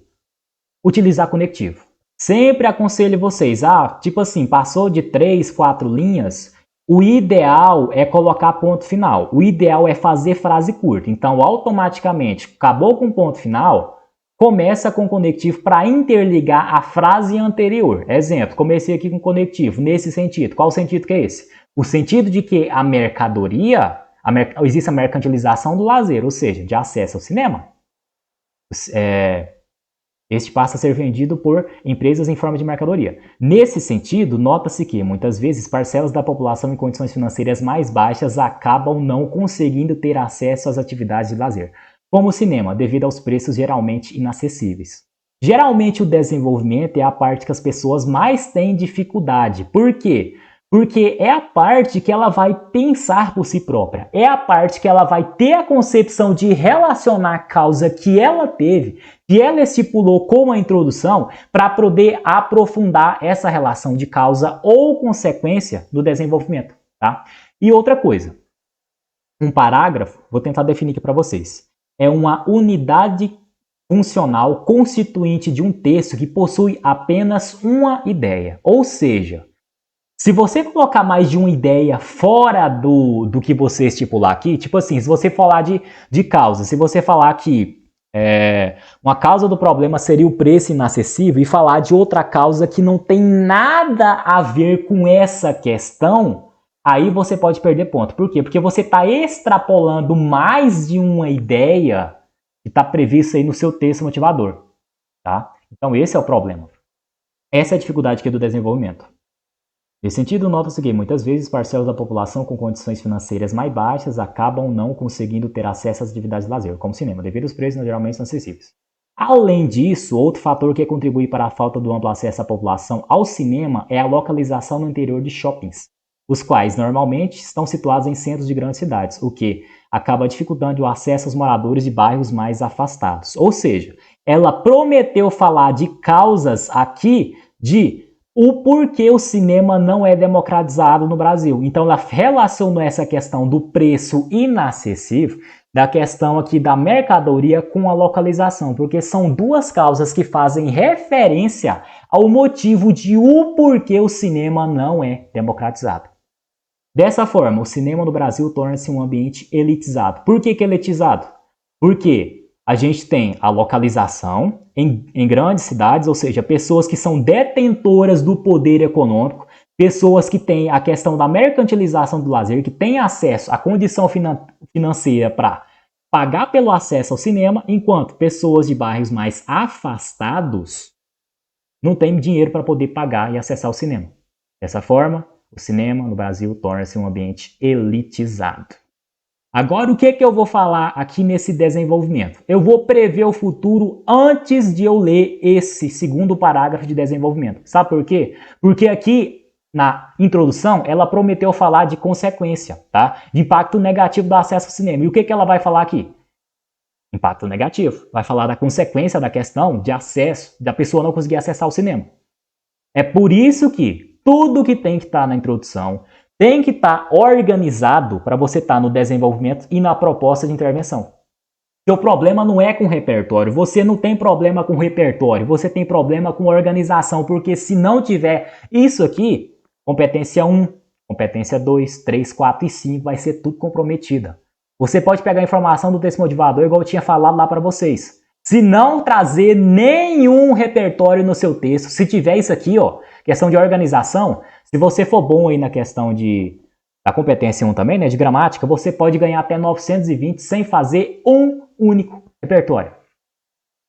utilizar conectivo. Sempre aconselho vocês, tipo assim, passou de 3, 4 linhas, o ideal é colocar ponto final. O ideal é fazer frase curta. Então, automaticamente, acabou com ponto final, começa com conectivo para interligar a frase anterior. Exemplo, comecei aqui com conectivo, nesse sentido. Qual o sentido que é esse? O sentido de que a mercadoria, existe a mercantilização do lazer, ou seja, de acesso ao cinema. Este passa a ser vendido por empresas em forma de mercadoria. Nesse sentido, nota-se que, muitas vezes, parcelas da população em condições financeiras mais baixas acabam não conseguindo ter acesso às atividades de lazer, como o cinema, devido aos preços geralmente inacessíveis. Geralmente o desenvolvimento é a parte que as pessoas mais têm dificuldade. Por quê? Porque é a parte que ela vai pensar por si própria. É a parte que ela vai ter a concepção de relacionar a causa que ela teve, que ela estipulou como a introdução, para poder aprofundar essa relação de causa ou consequência do desenvolvimento. Tá? E outra coisa, um parágrafo, vou tentar definir aqui para vocês. É uma unidade funcional constituinte de um texto que possui apenas uma ideia. Ou seja, se você colocar mais de uma ideia fora do que você estipular aqui, tipo assim, se você falar de causa, se você falar que uma causa do problema seria o preço inacessível e falar de outra causa que não tem nada a ver com essa questão, aí você pode perder ponto. Por quê? Porque você está extrapolando mais de uma ideia que está prevista aí no seu texto motivador. Tá? Então esse é o problema. Essa é a dificuldade aqui do desenvolvimento. Nesse sentido, nota-se que muitas vezes parcelas da população com condições financeiras mais baixas acabam não conseguindo ter acesso às atividades de lazer, como cinema, devido aos preços geralmente acessíveis. Além disso, outro fator que contribui para a falta do amplo acesso da população ao cinema é a localização no interior de shoppings, os quais normalmente estão situados em centros de grandes cidades, o que acaba dificultando o acesso aos moradores de bairros mais afastados. Ou seja, ela prometeu falar de causas aqui de o porquê o cinema não é democratizado no Brasil. Então ela relacionou essa questão do preço inacessível, da questão aqui da mercadoria com a localização, porque são duas causas que fazem referência ao motivo de o porquê o cinema não é democratizado. Dessa forma, o cinema no Brasil torna-se um ambiente elitizado. Por que elitizado? Porque a gente tem a localização em grandes cidades, ou seja, pessoas que são detentoras do poder econômico, pessoas que têm a questão da mercantilização do lazer, que têm acesso à condição financeira para pagar pelo acesso ao cinema, enquanto pessoas de bairros mais afastados não têm dinheiro para poder pagar e acessar o cinema. Dessa forma, o cinema no Brasil torna-se um ambiente elitizado. Agora, o que eu vou falar aqui nesse desenvolvimento? Eu vou prever o futuro antes de eu ler esse segundo parágrafo de desenvolvimento. Sabe por quê? Porque aqui, na introdução, ela prometeu falar de consequência, tá? De impacto negativo do acesso ao cinema. E o que ela vai falar aqui? Impacto negativo. Vai falar da consequência da questão de acesso, da pessoa não conseguir acessar o cinema. É por isso que tudo que tem que estar na introdução tem que estar organizado para você estar no desenvolvimento e na proposta de intervenção. Seu problema não é com o repertório. Você não tem problema com o repertório. Você tem problema com a organização. Porque se não tiver isso aqui, competência 1, competência 2, 3, 4 e 5 vai ser tudo comprometida. Você pode pegar a informação do texto motivador, igual eu tinha falado lá para vocês. Se não trazer nenhum repertório no seu texto, se tiver isso aqui, ó, questão de organização, se você for bom aí na questão da competência 1 também, né, de gramática, você pode ganhar até 920 sem fazer um único repertório.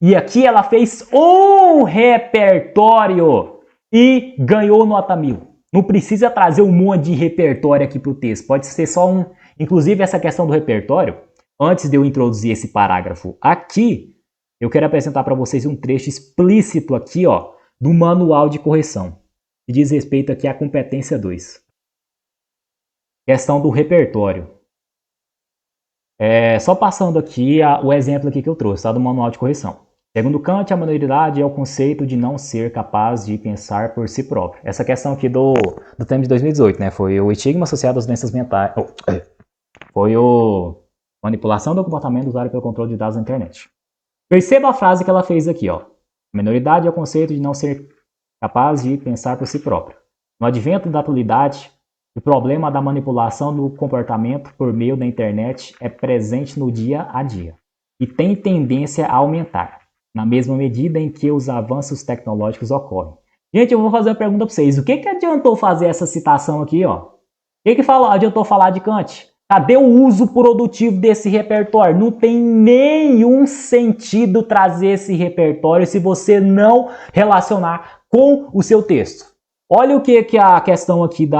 E aqui ela fez um repertório e ganhou nota 1000. Não precisa trazer um monte de repertório aqui para o texto, pode ser só um. Inclusive, essa questão do repertório, antes de eu introduzir esse parágrafo aqui, eu quero apresentar para vocês um trecho explícito aqui, ó, do manual de correção, que diz respeito aqui à competência 2. Questão do repertório. Só passando aqui o exemplo aqui que eu trouxe, tá, do manual de correção. Segundo Kant, a maioridade é o conceito de não ser capaz de pensar por si próprio. Essa questão aqui do tema de 2018, né? Foi o estigma associado às doenças mentais. Foi o manipulação do comportamento do usuário pelo controle de dados na internet. Perceba a frase que ela fez aqui, ó. A minoridade é o conceito de não ser capaz de pensar por si próprio. No advento da atualidade, o problema da manipulação do comportamento por meio da internet é presente no dia a dia e tem tendência a aumentar, na mesma medida em que os avanços tecnológicos ocorrem. Gente, eu vou fazer uma pergunta para vocês. O que adiantou fazer essa citação aqui, ó? O que adiantou falar de Kant? Cadê o uso produtivo desse repertório? Não tem nenhum sentido trazer esse repertório se você não relacionar com o seu texto. Olha o que a questão aqui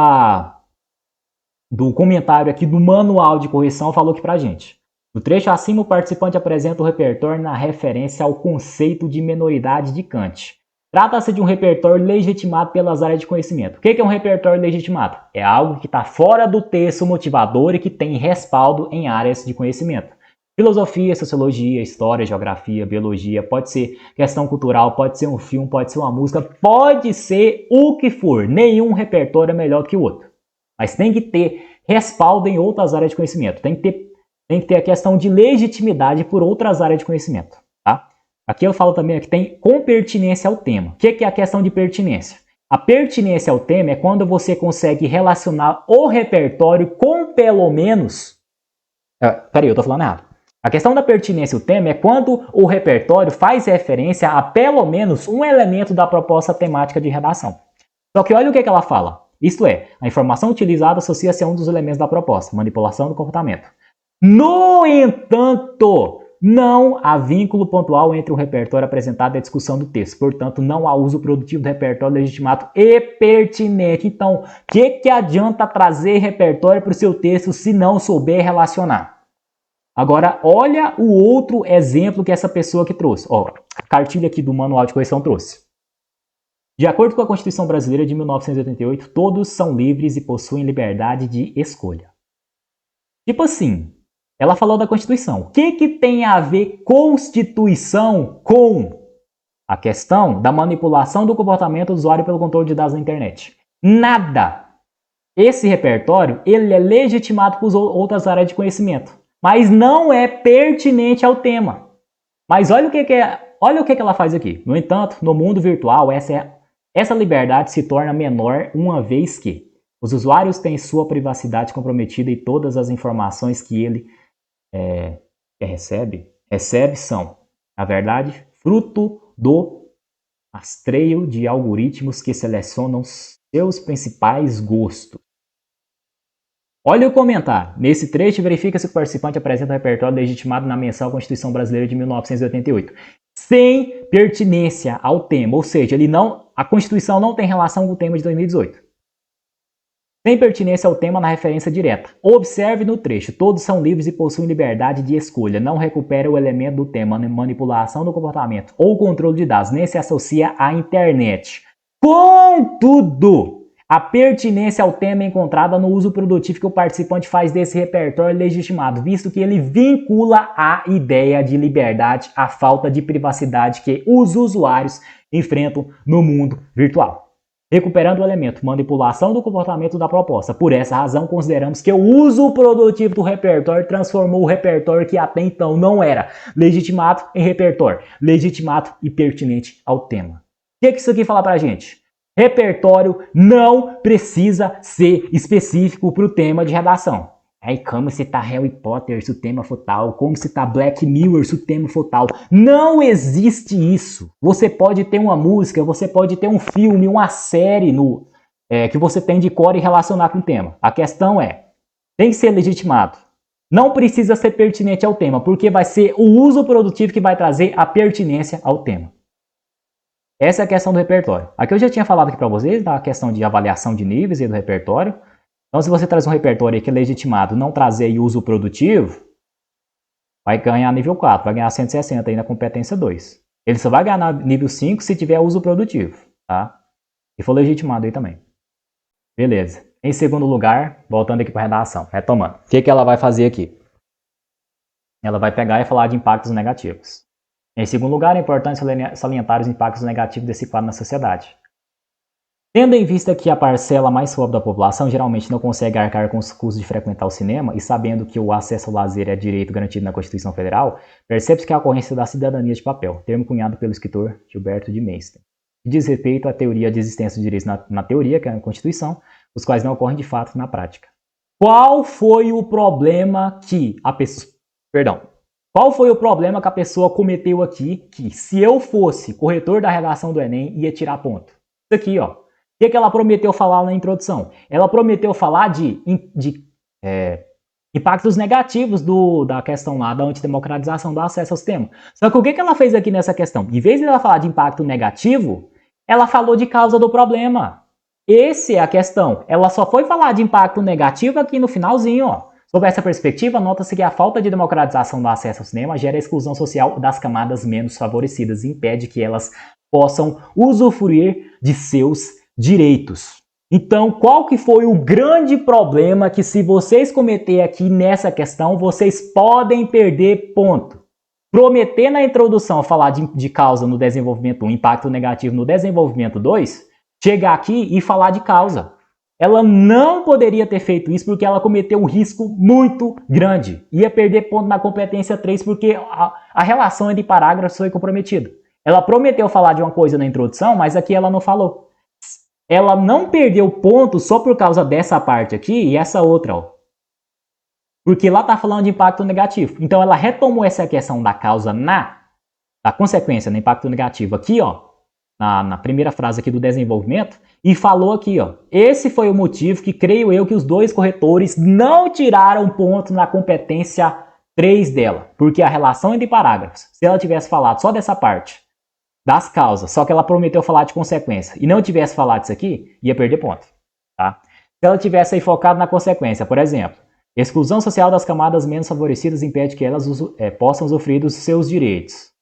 do comentário aqui do manual de correção falou aqui pra gente. No trecho acima, o participante apresenta o repertório na referência ao conceito de minoridade de Kant. Trata-se de um repertório legitimado pelas áreas de conhecimento. O que é um repertório legitimado? É algo que está fora do texto motivador e que tem respaldo em áreas de conhecimento. Filosofia, sociologia, história, geografia, biologia, pode ser questão cultural, pode ser um filme, pode ser uma música, pode ser o que for. Nenhum repertório é melhor que o outro. Mas tem que ter respaldo em outras áreas de conhecimento. Tem que ter a questão de legitimidade por outras áreas de conhecimento. Tá? Aqui eu falo também que tem com pertinência ao tema. O que é a questão de pertinência? A pertinência ao tema é quando você consegue relacionar o repertório com pelo menos... Peraí, eu tô falando errado. A questão da pertinência ao tema é quando o repertório faz referência a pelo menos um elemento da proposta temática de redação. Só que olha o que ela fala. Isto é, a informação utilizada associa-se a um dos elementos da proposta, manipulação do comportamento. No entanto, não há vínculo pontual entre o repertório apresentado e a discussão do texto. Portanto, não há uso produtivo do repertório legitimado e pertinente. Então, o que adianta trazer repertório para o seu texto se não souber relacionar? Agora, olha o outro exemplo que essa pessoa que trouxe. Ó, a cartilha aqui do manual de correção trouxe. De acordo com a Constituição Brasileira de 1988, todos são livres e possuem liberdade de escolha. Tipo assim, ela falou da Constituição. O que tem a ver Constituição com a questão da manipulação do comportamento do usuário pelo controle de dados na internet? Nada. Esse repertório ele é legitimado por outras áreas de conhecimento, mas não é pertinente ao tema. Mas olha o que ela faz aqui. No entanto, no mundo virtual, essa liberdade se torna menor uma vez que os usuários têm sua privacidade comprometida e todas as informações que ele recebe são, na verdade, fruto do rastreio de algoritmos que selecionam seus principais gostos. Olha o comentário. Nesse trecho, verifica se o participante apresenta um repertório legitimado na menção à Constituição Brasileira de 1988. Sem pertinência ao tema, ou seja, a Constituição não tem relação com o tema de 2018. Sem pertinência ao tema na referência direta. Observe no trecho, todos são livres e possuem liberdade de escolha. Não recupera o elemento do tema, manipulação do comportamento ou controle de dados, nem se associa à internet. Contudo, a pertinência ao tema é encontrada no uso produtivo que o participante faz desse repertório legitimado, visto que ele vincula a ideia de liberdade à falta de privacidade que os usuários enfrentam no mundo virtual. recuperando o elemento manipulação do comportamento da proposta. Por essa razão, consideramos que o uso produtivo do repertório transformou o repertório que até então não era legitimado em repertório, legitimado e pertinente ao tema. O que isso aqui fala pra gente? Repertório não precisa ser específico para o tema de redação. Aí, como se tá Harry Potter se o tema for tal, como se tá Black Mirror se o tema for tal. Não existe isso. Você pode ter uma música, você pode ter um filme, uma série que você tem de core e relacionar com o tema. A questão tem que ser legitimado. Não precisa ser pertinente ao tema, porque vai ser o uso produtivo que vai trazer a pertinência ao tema. Essa é a questão do repertório. Aqui eu já tinha falado aqui para vocês da questão de avaliação de níveis e do repertório. Então, se você traz um repertório que é legitimado, não trazer uso produtivo, vai ganhar nível 4, vai ganhar 160 aí na competência 2. Ele só vai ganhar nível 5 se tiver uso produtivo, tá? E for legitimado aí também. Beleza. Em segundo lugar, voltando aqui para a redação, retomando. O que ela vai fazer aqui? Ela vai pegar e falar de impactos negativos. Em segundo lugar, é importante salientar os impactos negativos desse quadro na sociedade. Tendo em vista que a parcela mais pobre da população geralmente não consegue arcar com os custos de frequentar o cinema e sabendo que o acesso ao lazer é direito garantido na Constituição Federal, percebe-se que a ocorrência da cidadania de papel, termo cunhado pelo escritor Gilberto de Meister, que diz respeito à teoria de existência de direitos na teoria, que é a Constituição, os quais não ocorrem de fato na prática. Qual foi o problema que a pessoa... Qual foi o problema que a pessoa cometeu aqui, que se eu fosse corretor da redação do Enem, ia tirar ponto? Isso aqui, ó. O que ela prometeu falar na introdução? Ela prometeu falar de impactos negativos da questão lá da antidemocratização do acesso ao sistema. Só que o que ela fez aqui nessa questão? Em vez de ela falar de impacto negativo, ela falou de causa do problema. Essa é a questão. Ela só foi falar de impacto negativo aqui no finalzinho, ó. Sob essa perspectiva, nota-se que a falta de democratização do acesso ao cinema gera a exclusão social das camadas menos favorecidas e impede que elas possam usufruir de seus direitos. Então, qual que foi o grande problema que se vocês cometerem aqui nessa questão, vocês podem perder ponto? Prometer na introdução falar de causa no desenvolvimento 1, impacto negativo no desenvolvimento 2, chegar aqui e falar de causa. Ela não poderia ter feito isso porque ela cometeu um risco muito grande. Ia perder ponto na competência 3 porque a relação entre parágrafos foi comprometida. Ela prometeu falar de uma coisa na introdução, mas aqui ela não falou. Ela não perdeu ponto só por causa dessa parte aqui e essa outra, ó. Porque lá está falando de impacto negativo. Então ela retomou essa questão da causa da consequência, no impacto negativo aqui, ó, na primeira frase aqui do desenvolvimento, e falou aqui, ó, esse foi o motivo que creio eu que os dois corretores não tiraram ponto na competência 3 dela, porque a relação entre parágrafos, se ela tivesse falado só dessa parte, das causas, só que ela prometeu falar de consequência e não tivesse falado isso aqui, ia perder ponto, tá? Se ela tivesse aí focado na consequência, por exemplo, exclusão social das camadas menos favorecidas impede que elas possam usufruir dos seus direitos.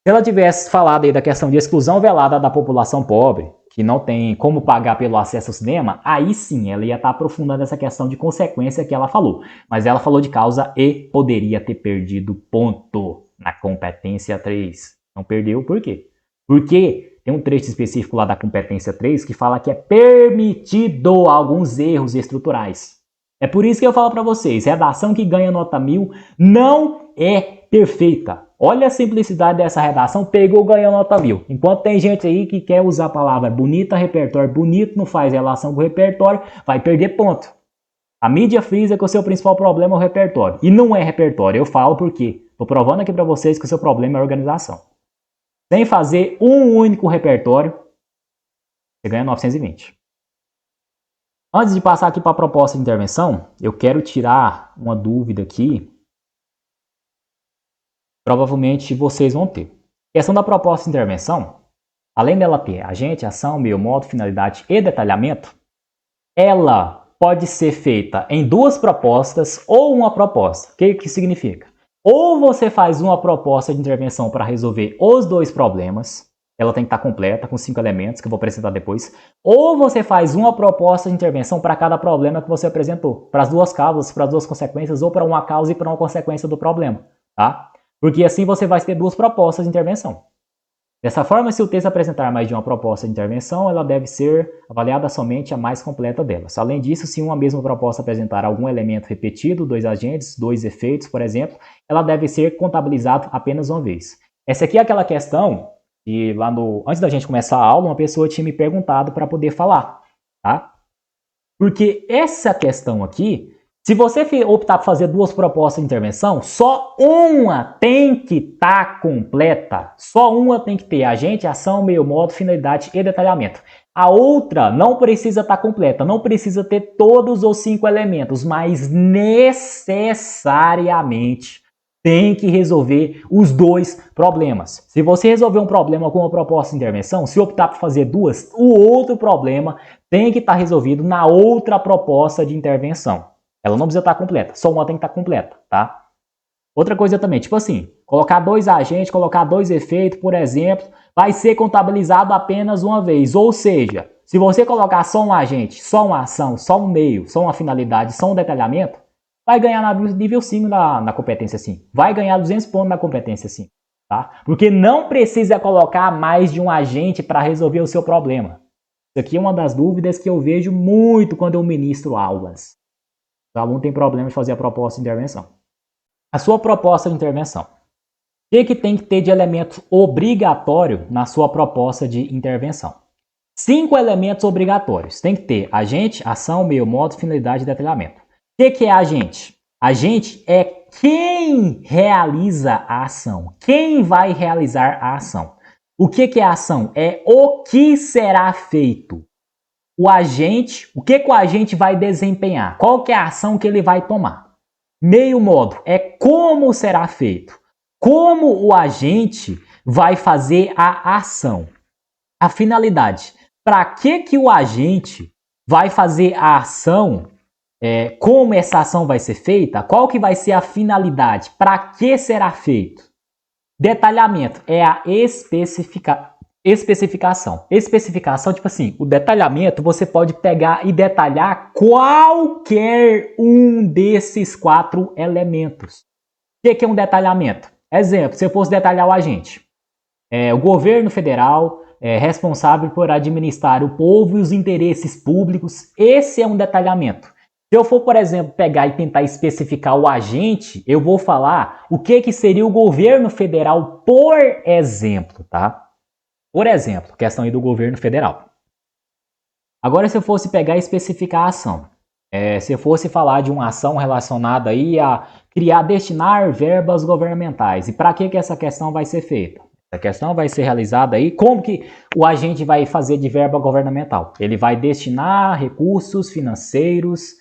Se ela tivesse falado aí da questão de exclusão velada da população pobre, que não tem como pagar pelo acesso ao cinema, aí sim ela ia estar aprofundando essa questão de consequência que ela falou. Mas ela falou de causa e poderia ter perdido ponto na competência 3. Não perdeu por quê? Porque tem um trecho específico lá da competência 3 que fala que é permitido alguns erros estruturais. É por isso que eu falo para vocês, redação que ganha nota 1000 não é perfeita. Olha a simplicidade dessa redação, pegou, ganhou nota 1000. Enquanto tem gente aí que quer usar a palavra bonita, repertório bonito, não faz relação com o repertório, vai perder ponto. A mídia frisa que o seu principal problema é o repertório. E não é repertório, eu falo porque estou provando aqui para vocês que o seu problema é a organização. Sem fazer um único repertório, você ganha 920. Antes de passar aqui para a proposta de intervenção, eu quero tirar uma dúvida aqui. Provavelmente vocês vão ter. A questão da proposta de intervenção, além dela ter agente, ação, meio, modo, finalidade e detalhamento, ela pode ser feita em 2 propostas ou uma proposta. O que significa? Ou você faz uma proposta de intervenção para resolver os 2 problemas, ela tem que estar completa, com 5 elementos, que eu vou apresentar depois, ou você faz uma proposta de intervenção para cada problema que você apresentou, para as 2 causas, para as 2 consequências, ou para uma causa e para uma consequência do problema, tá? Porque assim você vai ter 2 propostas de intervenção. Dessa forma, se o texto apresentar mais de uma proposta de intervenção, ela deve ser avaliada somente a mais completa delas. Além disso, se uma mesma proposta apresentar algum elemento repetido, 2 agentes, 2 efeitos, por exemplo, ela deve ser contabilizada apenas uma vez. Essa aqui é aquela questão que antes da gente começar a aula, uma pessoa tinha me perguntado para poder falar, tá? Porque essa questão aqui, se você optar por fazer 2 propostas de intervenção, só uma tem que estar completa. Só uma tem que ter agente, ação, meio, modo, finalidade e detalhamento. A outra não precisa estar completa, não precisa ter todos os 5 elementos, mas necessariamente tem que resolver os 2 problemas. Se você resolver um problema com uma proposta de intervenção, se optar por fazer 2, o outro problema tem que estar resolvido na outra proposta de intervenção. Ela não precisa estar completa, só uma tem que estar completa, tá? Outra coisa também, tipo assim, colocar 2 agentes, colocar 2 efeitos, por exemplo, vai ser contabilizado apenas uma vez. Ou seja, se você colocar só um agente, só uma ação, só um meio, só uma finalidade, só um detalhamento, vai ganhar nível 5 na competência sim. Vai ganhar 200 pontos na competência sim, tá? Porque não precisa colocar mais de um agente para resolver o seu problema. Isso aqui é uma das dúvidas que eu vejo muito quando eu ministro aulas. O aluno tem problema de fazer a proposta de intervenção. A sua proposta de intervenção. O que tem que ter de elemento obrigatório na sua proposta de intervenção? 5 elementos obrigatórios. Tem que ter agente, ação, meio, modo, finalidade e detalhamento. O que é agente? Agente é quem realiza a ação. Quem vai realizar a ação? O que é a ação? É o que será feito. O agente, o que o agente vai desempenhar? Qual que é a ação que ele vai tomar? Meio modo é como será feito. Como o agente vai fazer a ação. A finalidade. Para que o agente vai fazer a ação? Como essa ação vai ser feita? Qual que vai ser a finalidade? Para que será feito? Detalhamento é a especificação. Especificação, tipo assim, o detalhamento você pode pegar e detalhar qualquer um desses 4 elementos. O que é um detalhamento? Exemplo, se eu fosse detalhar o agente. O governo federal é responsável por administrar o povo e os interesses públicos. Esse é um detalhamento. Se eu for, por exemplo, pegar e tentar especificar o agente, eu vou falar o que seria o governo federal, por exemplo, tá? Por exemplo, questão aí do governo federal. Agora, se eu fosse pegar e especificar a ação, se eu fosse falar de uma ação relacionada aí a destinar verbas governamentais, e para que essa questão vai ser feita? Essa questão vai ser realizada aí, como que o agente vai fazer de verba governamental? Ele vai destinar recursos financeiros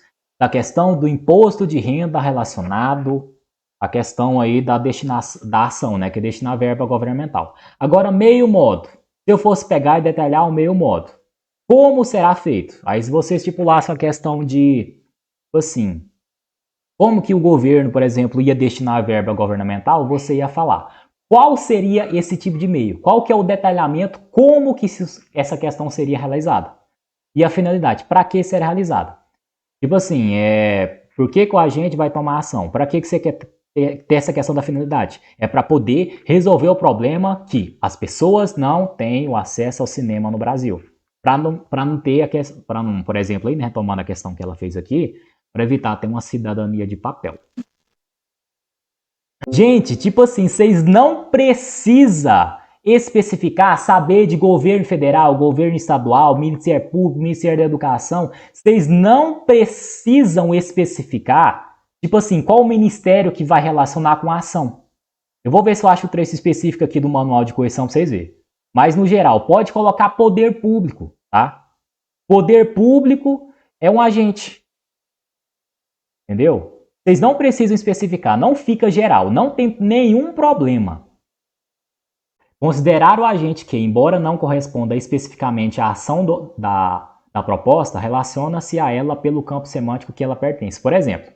da questão do imposto de renda relacionado à questão aí da ação, né, que é destinar verba governamental. Agora, meio modo. Se eu fosse pegar e detalhar o meio modo, como será feito? Aí se você estipulasse a questão de, assim, como que o governo, por exemplo, ia destinar a verba governamental, você ia falar qual seria esse tipo de meio, qual que é o detalhamento, como que essa questão seria realizada. E a finalidade, para que ser realizada? Tipo assim, por que o agente vai tomar ação? Para que você quer ter essa questão da finalidade? É para poder resolver o problema que as pessoas não têm o acesso ao cinema no Brasil. Para não ter, por exemplo, aí, né, retomando a questão que ela fez aqui, para evitar ter uma cidadania de papel. Gente, tipo assim, vocês não precisam especificar, saber de governo federal, governo estadual, Ministério Público, Ministério da Educação. Vocês não precisam especificar, tipo assim, qual o ministério que vai relacionar com a ação. Eu vou ver se eu acho o trecho específico aqui do manual de correção para vocês verem. Mas, no geral, pode colocar poder público, tá? Poder público é um agente. Entendeu? Vocês não precisam especificar, não fica geral, não tem nenhum problema. Considerar o agente que, embora não corresponda especificamente à ação da proposta, relaciona-se a ela pelo campo semântico que ela pertence. Por exemplo,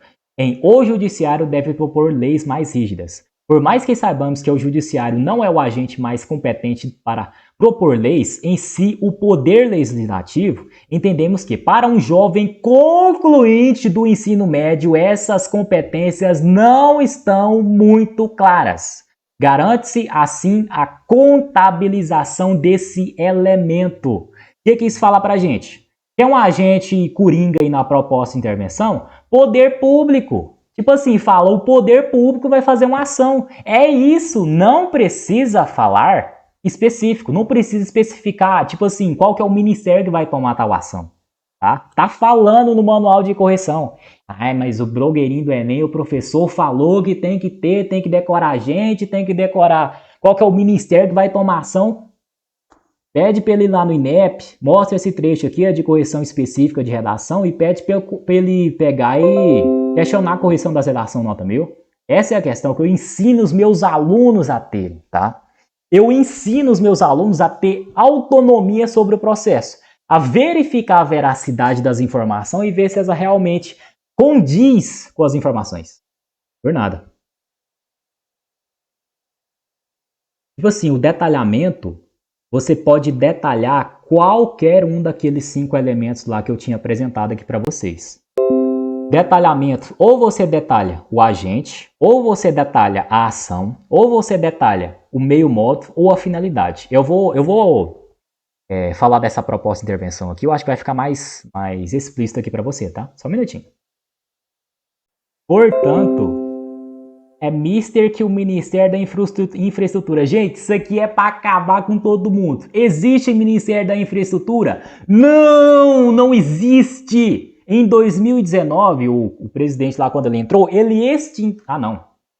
o judiciário deve propor leis mais rígidas. Por mais que saibamos que o judiciário não é o agente mais competente para propor leis, em si, o poder legislativo, entendemos que para um jovem concluinte do ensino médio, essas competências não estão muito claras. Garante-se, assim, a contabilização desse elemento. O que isso fala pra gente? Quer um agente coringa aí na proposta de intervenção? Poder público. Tipo assim, fala, o poder público vai fazer uma ação. É isso, não precisa falar específico, não precisa especificar, tipo assim, qual que é o ministério que vai tomar tal ação. Tá falando no manual de correção. Ai, mas o blogueirinho do Enem, o professor falou que tem que ter, tem que decorar a gente, tem que decorar qual que é o ministério que vai tomar ação. Pede para ele ir lá no INEP, mostra esse trecho aqui, é de correção específica de redação, e pede para ele pegar e questionar a correção das redações nota 1000. Essa é a questão que eu ensino os meus alunos a ter, tá? Eu ensino os meus alunos a ter autonomia sobre o processo, a verificar a veracidade das informações e ver se ela realmente condiz com as informações. Por nada. Tipo assim, o detalhamento, você pode detalhar qualquer um daqueles 5 elementos lá que eu tinha apresentado aqui para vocês. Detalhamento, ou você detalha o agente, ou você detalha a ação, ou você detalha o meio modo ou a finalidade. Eu vou falar dessa proposta de intervenção aqui, eu acho que vai ficar mais explícito aqui para você, tá? Só um minutinho. Portanto, é mister que o Ministério da Infraestrutura. Gente, isso aqui é para acabar com todo mundo. Existe Ministério da Infraestrutura? Não existe. Em 2019, o presidente lá, quando ele entrou, ele extinguiu...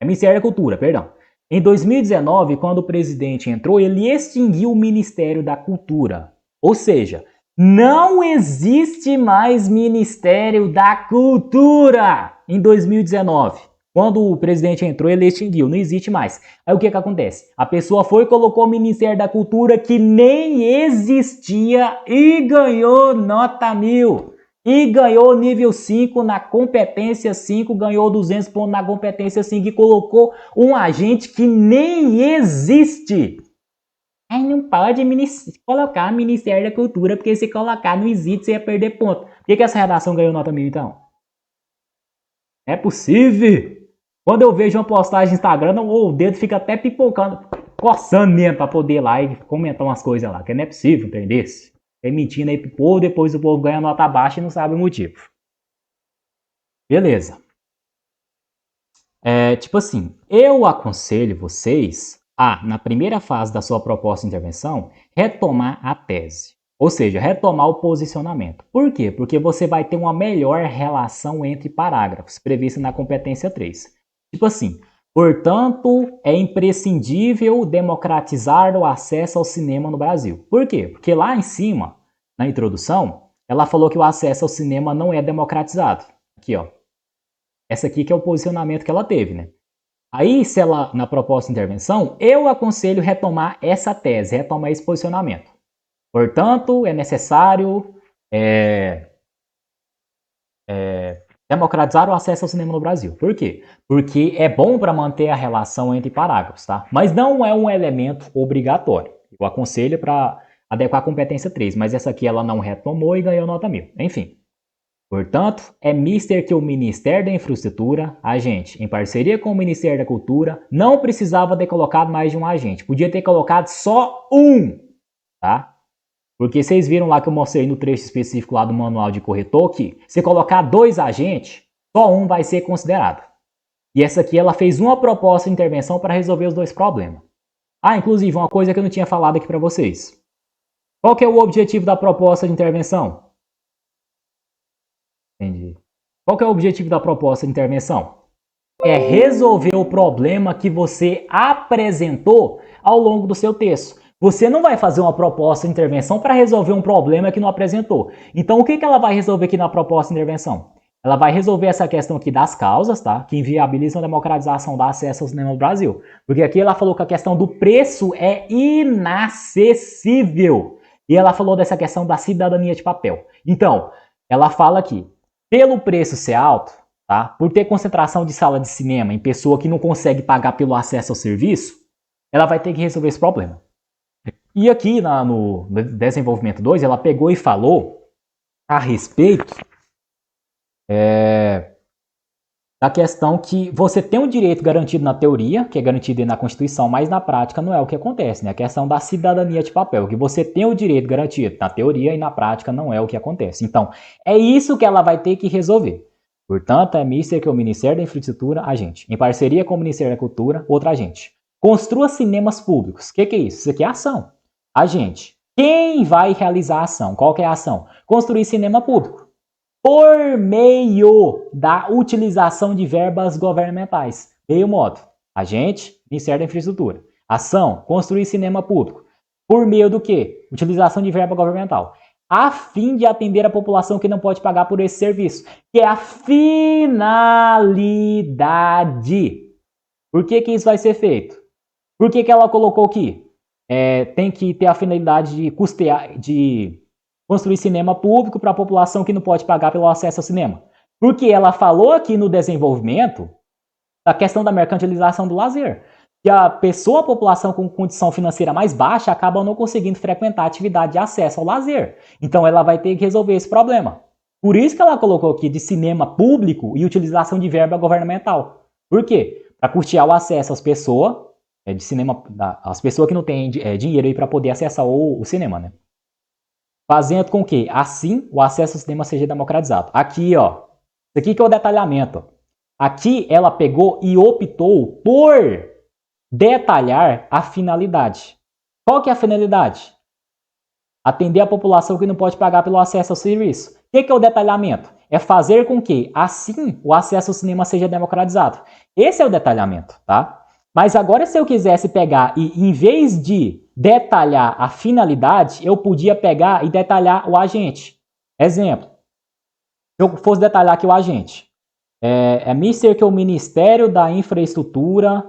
é Ministério da Cultura, perdão. Em 2019, quando o presidente entrou, ele extinguiu o Ministério da Cultura. Ou seja, não existe mais Ministério da Cultura em 2019. Quando o presidente entrou, ele extinguiu, não existe mais. Aí o que acontece? A pessoa foi e colocou o Ministério da Cultura que nem existia e ganhou nota 1000. E ganhou nível 5 na competência 5, ganhou 200 pontos na competência 5 e colocou um agente que nem existe. Aí não pode colocar Ministério da Cultura, porque se colocar não existe, você ia perder ponto. Por que essa redação ganhou nota 1000 então? É possível. Quando eu vejo uma postagem no Instagram, o dedo fica até pipocando, coçando mesmo para poder ir lá e comentar umas coisas lá, que não é possível, entendeu? É mentindo aí pro povo, depois o povo ganha nota baixa e não sabe o motivo. Beleza. Tipo assim, eu aconselho vocês a, na primeira fase da sua proposta de intervenção, retomar a tese. Ou seja, retomar o posicionamento. Por quê? Porque você vai ter uma melhor relação entre parágrafos, prevista na competência 3. Tipo assim, portanto, é imprescindível democratizar o acesso ao cinema no Brasil. Por quê? Porque lá em cima, na introdução, ela falou que o acesso ao cinema não é democratizado. Aqui, ó. Essa aqui que é o posicionamento que ela teve, né? Aí, se ela, na proposta de intervenção, eu aconselho retomar essa tese, retomar esse posicionamento. Portanto, é necessário democratizar o acesso ao cinema no Brasil. Por quê? Porque é bom para manter a relação entre parágrafos, tá? Mas não é um elemento obrigatório. Eu aconselho para adequar a competência 3, mas essa aqui ela não retomou e ganhou nota 1000. Enfim. Portanto, é mister que o Ministério da Infraestrutura, agente, em parceria com o Ministério da Cultura, não precisava ter colocado mais de um agente. Podia ter colocado só um, tá? Porque vocês viram lá que eu mostrei no trecho específico lá do manual de corretor que se colocar 2 agentes, só um vai ser considerado. E essa aqui ela fez uma proposta de intervenção para resolver os 2 problemas. Inclusive uma coisa que eu não tinha falado aqui para vocês. Qual que é o objetivo da proposta de intervenção? Entendi. Qual que é o objetivo da proposta de intervenção? É resolver o problema que você apresentou ao longo do seu texto. Você não vai fazer uma proposta de intervenção para resolver um problema que não apresentou. Então, o que ela vai resolver aqui na proposta de intervenção? Ela vai resolver essa questão aqui das causas, tá? Que inviabilizam a democratização do acesso ao cinema no Brasil. Porque aqui ela falou que a questão do preço é inacessível. E ela falou dessa questão da cidadania de papel. Então, ela fala aqui, pelo preço ser alto, tá? Por ter concentração de sala de cinema em pessoa que não consegue pagar pelo acesso ao serviço, ela vai ter que resolver esse problema. E aqui no desenvolvimento 2, ela pegou e falou a respeito da questão que você tem um direito garantido na teoria, que é garantido na Constituição, mas na prática não é o que acontece, né? A questão da cidadania de papel, que você tem o direito garantido na teoria e na prática não é o que acontece. Então, é isso que ela vai ter que resolver. Portanto, é MISTER, que é o Ministério da Infraestrutura, agente. Em parceria com o Ministério da Cultura, outro agente. Construa cinemas públicos. O que é isso? Isso aqui é ação. Agente. Quem vai realizar a ação? Qual que é a ação? Construir cinema público. Por meio da utilização de verbas governamentais. Meio modo. Agente, Ministério da Infraestrutura. Ação, construir cinema público. Por meio do quê? Utilização de verba governamental. A fim de atender a população que não pode pagar por esse serviço. Que é a finalidade. Por que isso vai ser feito? Por que ela colocou aqui? Tem que ter a finalidade de custear, de construir cinema público para a população que não pode pagar pelo acesso ao cinema. Porque ela falou aqui no desenvolvimento da questão da mercantilização do lazer. Que a população com condição financeira mais baixa acaba não conseguindo frequentar a atividade de acesso ao lazer. Então ela vai ter que resolver esse problema. Por isso que ela colocou aqui de cinema público e utilização de verba governamental. Por quê? Para custear o acesso às pessoas de cinema, as pessoas que não têm dinheiro para poder acessar o cinema, né? Fazendo com que, assim, o acesso ao cinema seja democratizado. Aqui, ó. Isso aqui que é o detalhamento. Aqui ela pegou e optou por detalhar a finalidade. Qual que é a finalidade? Atender a população que não pode pagar pelo acesso ao serviço. O que é o detalhamento? É fazer com que, assim, o acesso ao cinema seja democratizado. Esse é o detalhamento, tá? Mas agora, se eu quisesse pegar e, em vez de detalhar a finalidade, eu podia pegar e detalhar o agente. Exemplo. Se eu fosse detalhar aqui o agente. MISTER, que é o Ministério da Infraestrutura.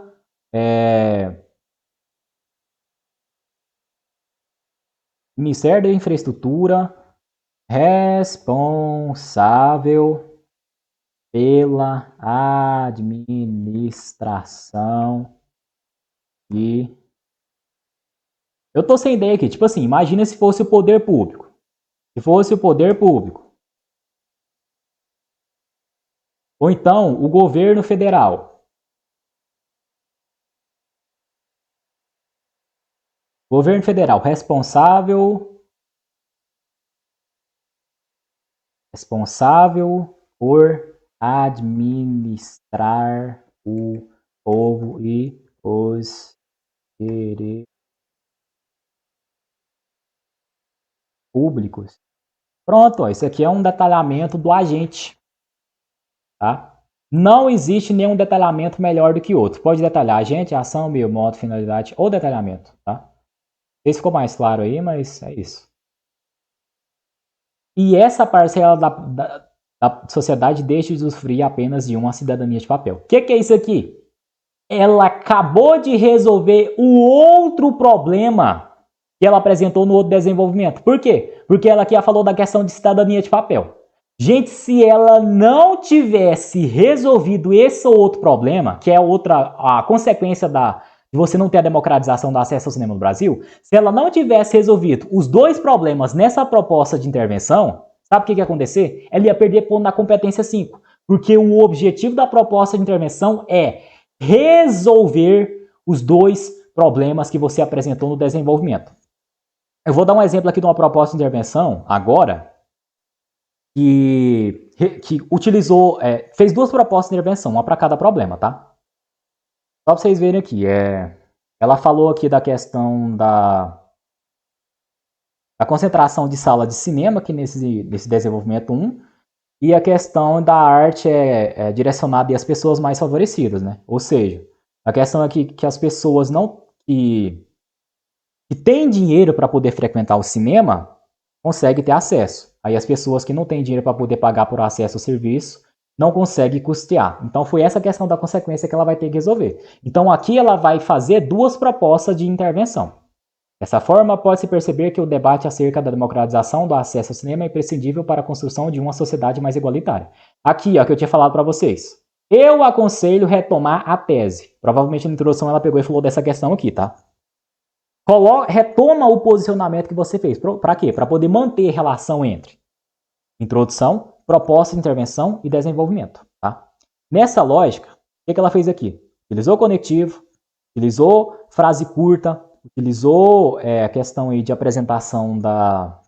Ministério da Infraestrutura responsável pela administração e... Eu tô sem ideia aqui. Tipo assim, imagina se fosse o poder público. Se fosse o poder público. Ou então, o governo federal. Governo federal responsável por administrar o povo e os direitos públicos. Pronto, ó, isso aqui é um detalhamento do agente. Tá? Não existe nenhum detalhamento melhor do que outro. Pode detalhar agente, ação, meio, modo, finalidade ou detalhamento. Tá? Não sei se ficou mais claro aí, mas é isso. E essa parcela da sociedade deixa de usufruir apenas de uma cidadania de papel. O que é isso aqui? Ela acabou de resolver o outro problema que ela apresentou no outro desenvolvimento. Por quê? Porque ela aqui já falou da questão de cidadania de papel. Gente, se ela não tivesse resolvido esse outro problema, que é a consequência de você não ter a democratização do acesso ao cinema no Brasil, se ela não tivesse resolvido os dois problemas nessa proposta de intervenção, sabe o que ia acontecer? Ela ia perder ponto na competência 5. Porque o objetivo da proposta de intervenção é resolver os dois problemas que você apresentou no desenvolvimento. Eu vou dar um exemplo aqui de uma proposta de intervenção agora que utilizou, fez duas propostas de intervenção, uma para cada problema, tá? Só para vocês verem aqui, ela falou aqui da questão da concentração de sala de cinema, que nesse desenvolvimento 1, e a questão da arte direcionada às pessoas mais favorecidas, né? Ou seja, a questão aqui que as pessoas que têm dinheiro para poder frequentar o cinema conseguem ter acesso. Aí as pessoas que não têm dinheiro para poder pagar por acesso ao serviço não conseguem custear. Então foi essa questão da consequência que ela vai ter que resolver. Então aqui ela vai fazer duas propostas de intervenção. Dessa forma, pode-se perceber que o debate acerca da democratização do acesso ao cinema é imprescindível para a construção de uma sociedade mais igualitária. Aqui, ó, que eu tinha falado para vocês. Eu aconselho retomar a tese. Provavelmente na introdução ela pegou e falou dessa questão aqui, tá? Retoma o posicionamento que você fez. Para quê? Para poder manter a relação entre introdução, proposta de intervenção e desenvolvimento, tá? Nessa lógica, o que ela fez aqui? Utilizou conectivo, utilizou frase curta, utilizou a questão aí de apresentação da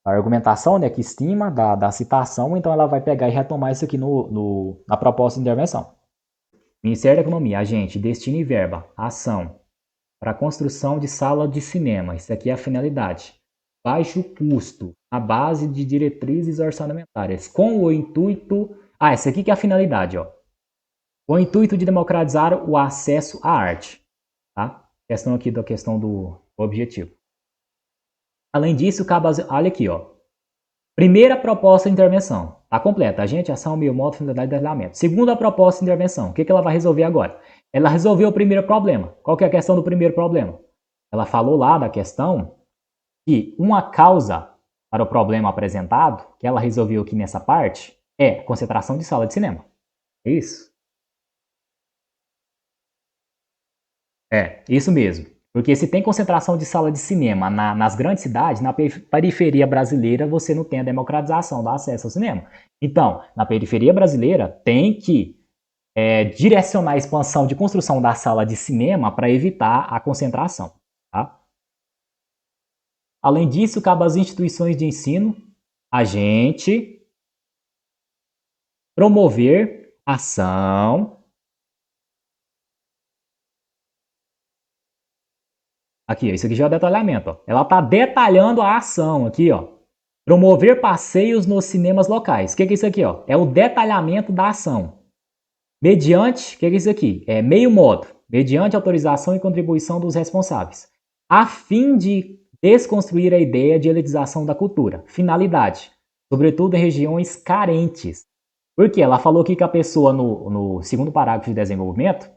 argumentação, né, que estima, da citação, então ela vai pegar e retomar isso aqui na proposta de intervenção. Ministério da Economia, agente, destino e verba, ação, para construção de sala de cinema, isso aqui é a finalidade. Baixo custo, a base de diretrizes orçamentárias, com o intuito... essa aqui que é a finalidade, ó. Com o intuito de democratizar o acesso à arte, tá? Questão aqui da questão do objetivo. Além disso, cabe... olha aqui, ó. Primeira proposta de intervenção, tá completa. Agente, ação, meio, modo, finalidade e detalhamento. Segunda proposta de intervenção, o que ela vai resolver agora? Ela resolveu o primeiro problema. Qual que é a questão do primeiro problema? Ela falou lá da questão que uma causa para o problema apresentado, que ela resolveu aqui nessa parte, é concentração de sala de cinema. É isso? É, isso mesmo. Porque se tem concentração de sala de cinema nas grandes cidades, na periferia brasileira você não tem a democratização do acesso ao cinema. Então, na periferia brasileira tem que direcionar a expansão de construção da sala de cinema para evitar a concentração. Tá? Além disso, cabe às instituições de ensino, a gente promover ação. Aqui, isso aqui já é o detalhamento. Ó. Ela está detalhando a ação aqui, ó. Promover passeios nos cinemas locais. O que é isso aqui? Ó? É o detalhamento da ação. Mediante, o que é isso aqui? É meio modo. Mediante autorização e contribuição dos responsáveis. A fim de desconstruir a ideia de elitização da cultura. Finalidade. Sobretudo em regiões carentes. Porque ela falou aqui que a pessoa, no segundo parágrafo de desenvolvimento,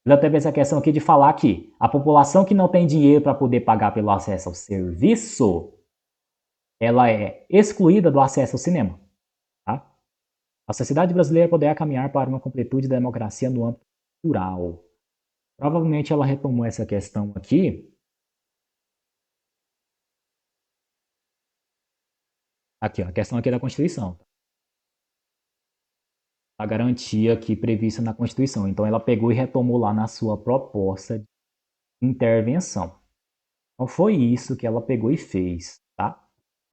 ela teve essa questão aqui de falar que a população que não tem dinheiro para poder pagar pelo acesso ao serviço, ela é excluída do acesso ao cinema. Tá? A sociedade brasileira poderá caminhar para uma completude da democracia no âmbito cultural. Provavelmente ela retomou essa questão aqui. Aqui, ó, a questão aqui da Constituição. A garantia aqui prevista na Constituição. Então ela pegou e retomou lá na sua proposta de intervenção. Então foi isso que ela pegou e fez, tá?